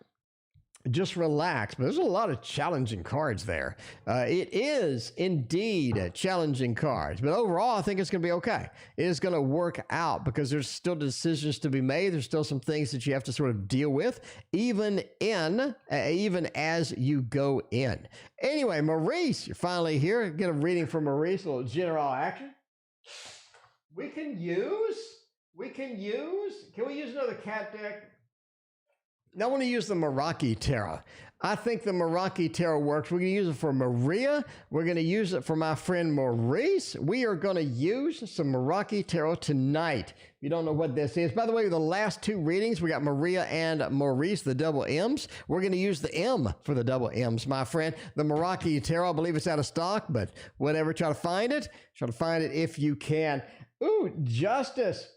just relax. But there's a lot of challenging cards there. It is indeed challenging cards, but overall, I think it's going to be okay. It is going to work out because there's still decisions to be made. There's still some things that you have to sort of deal with, even as you go in. Anyway, Maurice, you're finally here. Get a reading from Maurice, a little general action. Can we use another cat deck? I want to use the Meraki Tarot. I think the Meraki Tarot works. We're going to use it for Maria. We're going to use it for my friend Maurice. We are going to use some Meraki Tarot tonight. If you don't know what this is, by the way, the last two readings, we got Maria and Maurice, the double M's. We're going to use the M for the double M's, my friend. The Meraki Tarot, I believe it's out of stock, but whatever, try to find it. Try to find it if you can. Ooh, Justice.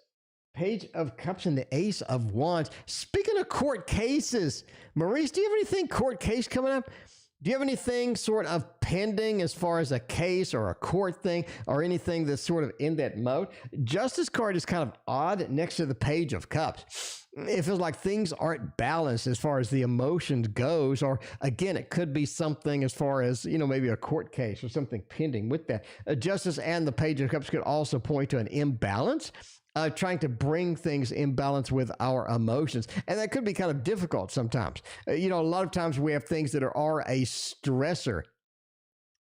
Page of Cups and the Ace of Wands. Speaking of court cases, Maurice, do you have anything court case coming up? Do you have anything sort of pending as far as a case or a court thing or anything that's sort of in that mode? Justice card is kind of odd next to the Page of Cups. It feels like things aren't balanced as far as the emotions goes, or again, it could be something as far as, maybe a court case or something pending with that. Justice and the Page of Cups could also point to an imbalance. Trying to bring things in balance with our emotions. And that could be kind of difficult sometimes. A lot of times we have things that are a stressor,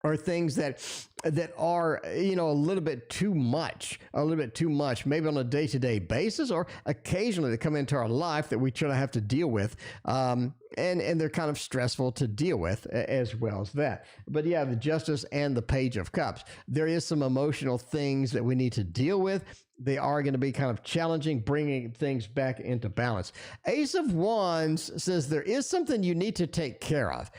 or things that are, a little bit too much, maybe on a day-to-day basis, or occasionally they come into our life that we try to have to deal with. And they're kind of stressful to deal with as well as that. But yeah, the Justice and the Page of Cups. There is some emotional things that we need to deal with. They are going to be kind of challenging, bringing things back into balance. Ace of Wands says there is something you need to take care of.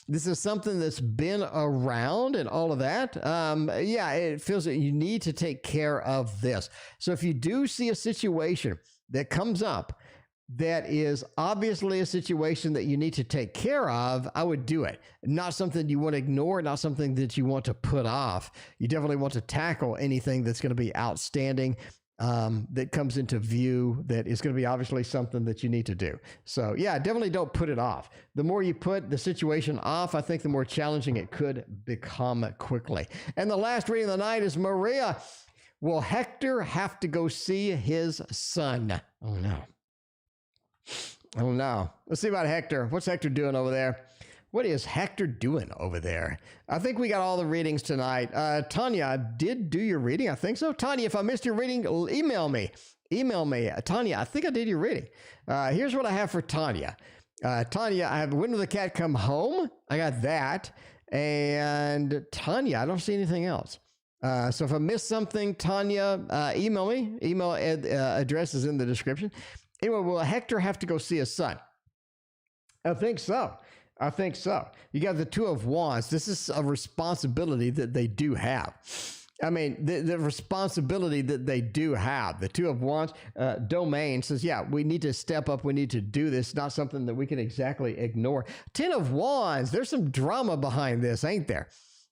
This is something that's been around and all of that. It feels that you need to take care of this. So if you do see a situation that comes up that is obviously a situation that you need to take care of, I would do it. Not something you want to ignore, not something that you want to put off. You definitely want to tackle anything that's going to be outstanding, that comes into view, that is going to be obviously something that you need to do. So yeah, definitely don't put it off. The more you put the situation off, I think the more challenging it could become quickly. And the last reading of the night is Maria. Will Hector have to go see his son? Oh no. Oh no. Let's see about Hector. What's Hector doing over there? What is Hector doing over there? I think we got all the readings tonight. Tanya did do your reading. I think so. Tanya, if I missed your reading, email me. Tanya, I think I did your reading. Here's what I have for Tanya. Tanya, I have When Will the Cat Come Home? I got that. And Tanya, I don't see anything else. So if I missed something, Tanya, email me. Email address is in the description. Anyway, will Hector have to go see his son? I think so. You got the Two of Wands. This is a responsibility that they do have. I mean, the responsibility that they do have. The Two of Wands domain says, yeah, we need to step up. We need to do this. Not something that we can exactly ignore. Ten of Wands. There's some drama behind this, ain't there?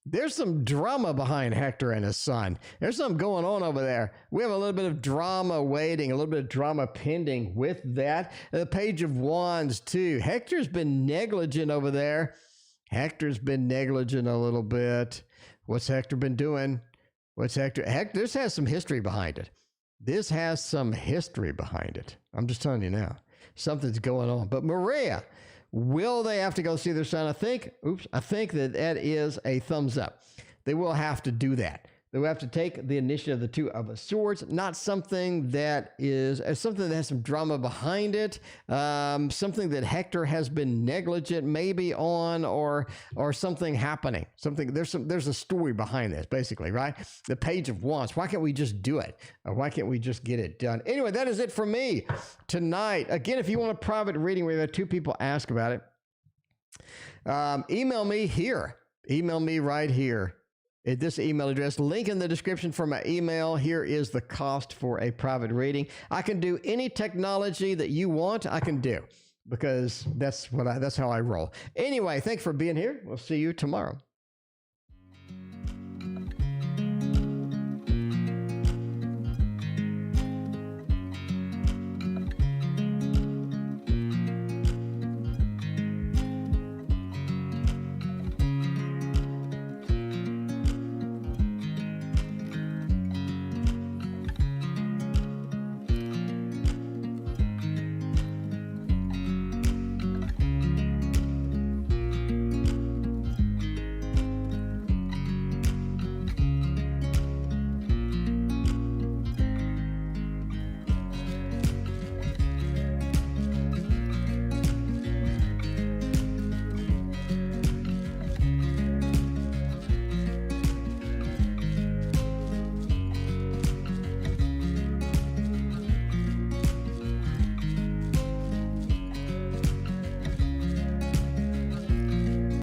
There's some drama behind Hector and his son. There's something going on over there. We have a little bit of drama waiting, a little bit of drama pending with that. The Page of Wands, too. Hector's been negligent over there. Hector's been negligent a little bit. What's Hector been doing? Hector, this has some history behind it. I'm just telling you now. Something's going on. But Maria, will they have to go see their son? I think that is a thumbs up. They will have to do that. They will have to take the initiative of the Two of Swords, not something that has some drama behind it, something that Hector has been negligent maybe on, or something happening. There's a story behind this, basically, right? The Page of Wands. Why can't we just do it? Or why can't we just get it done? Anyway, that is it for me tonight. Again, if you want a private reading, we've had 2 people ask about it. Email me here. Email me right here. At this email address, link in the description for my email. Here is the cost for a private reading. I can do any technology that you want. I can do, because that's how I roll. Anyway, thanks for being here. We'll see you tomorrow.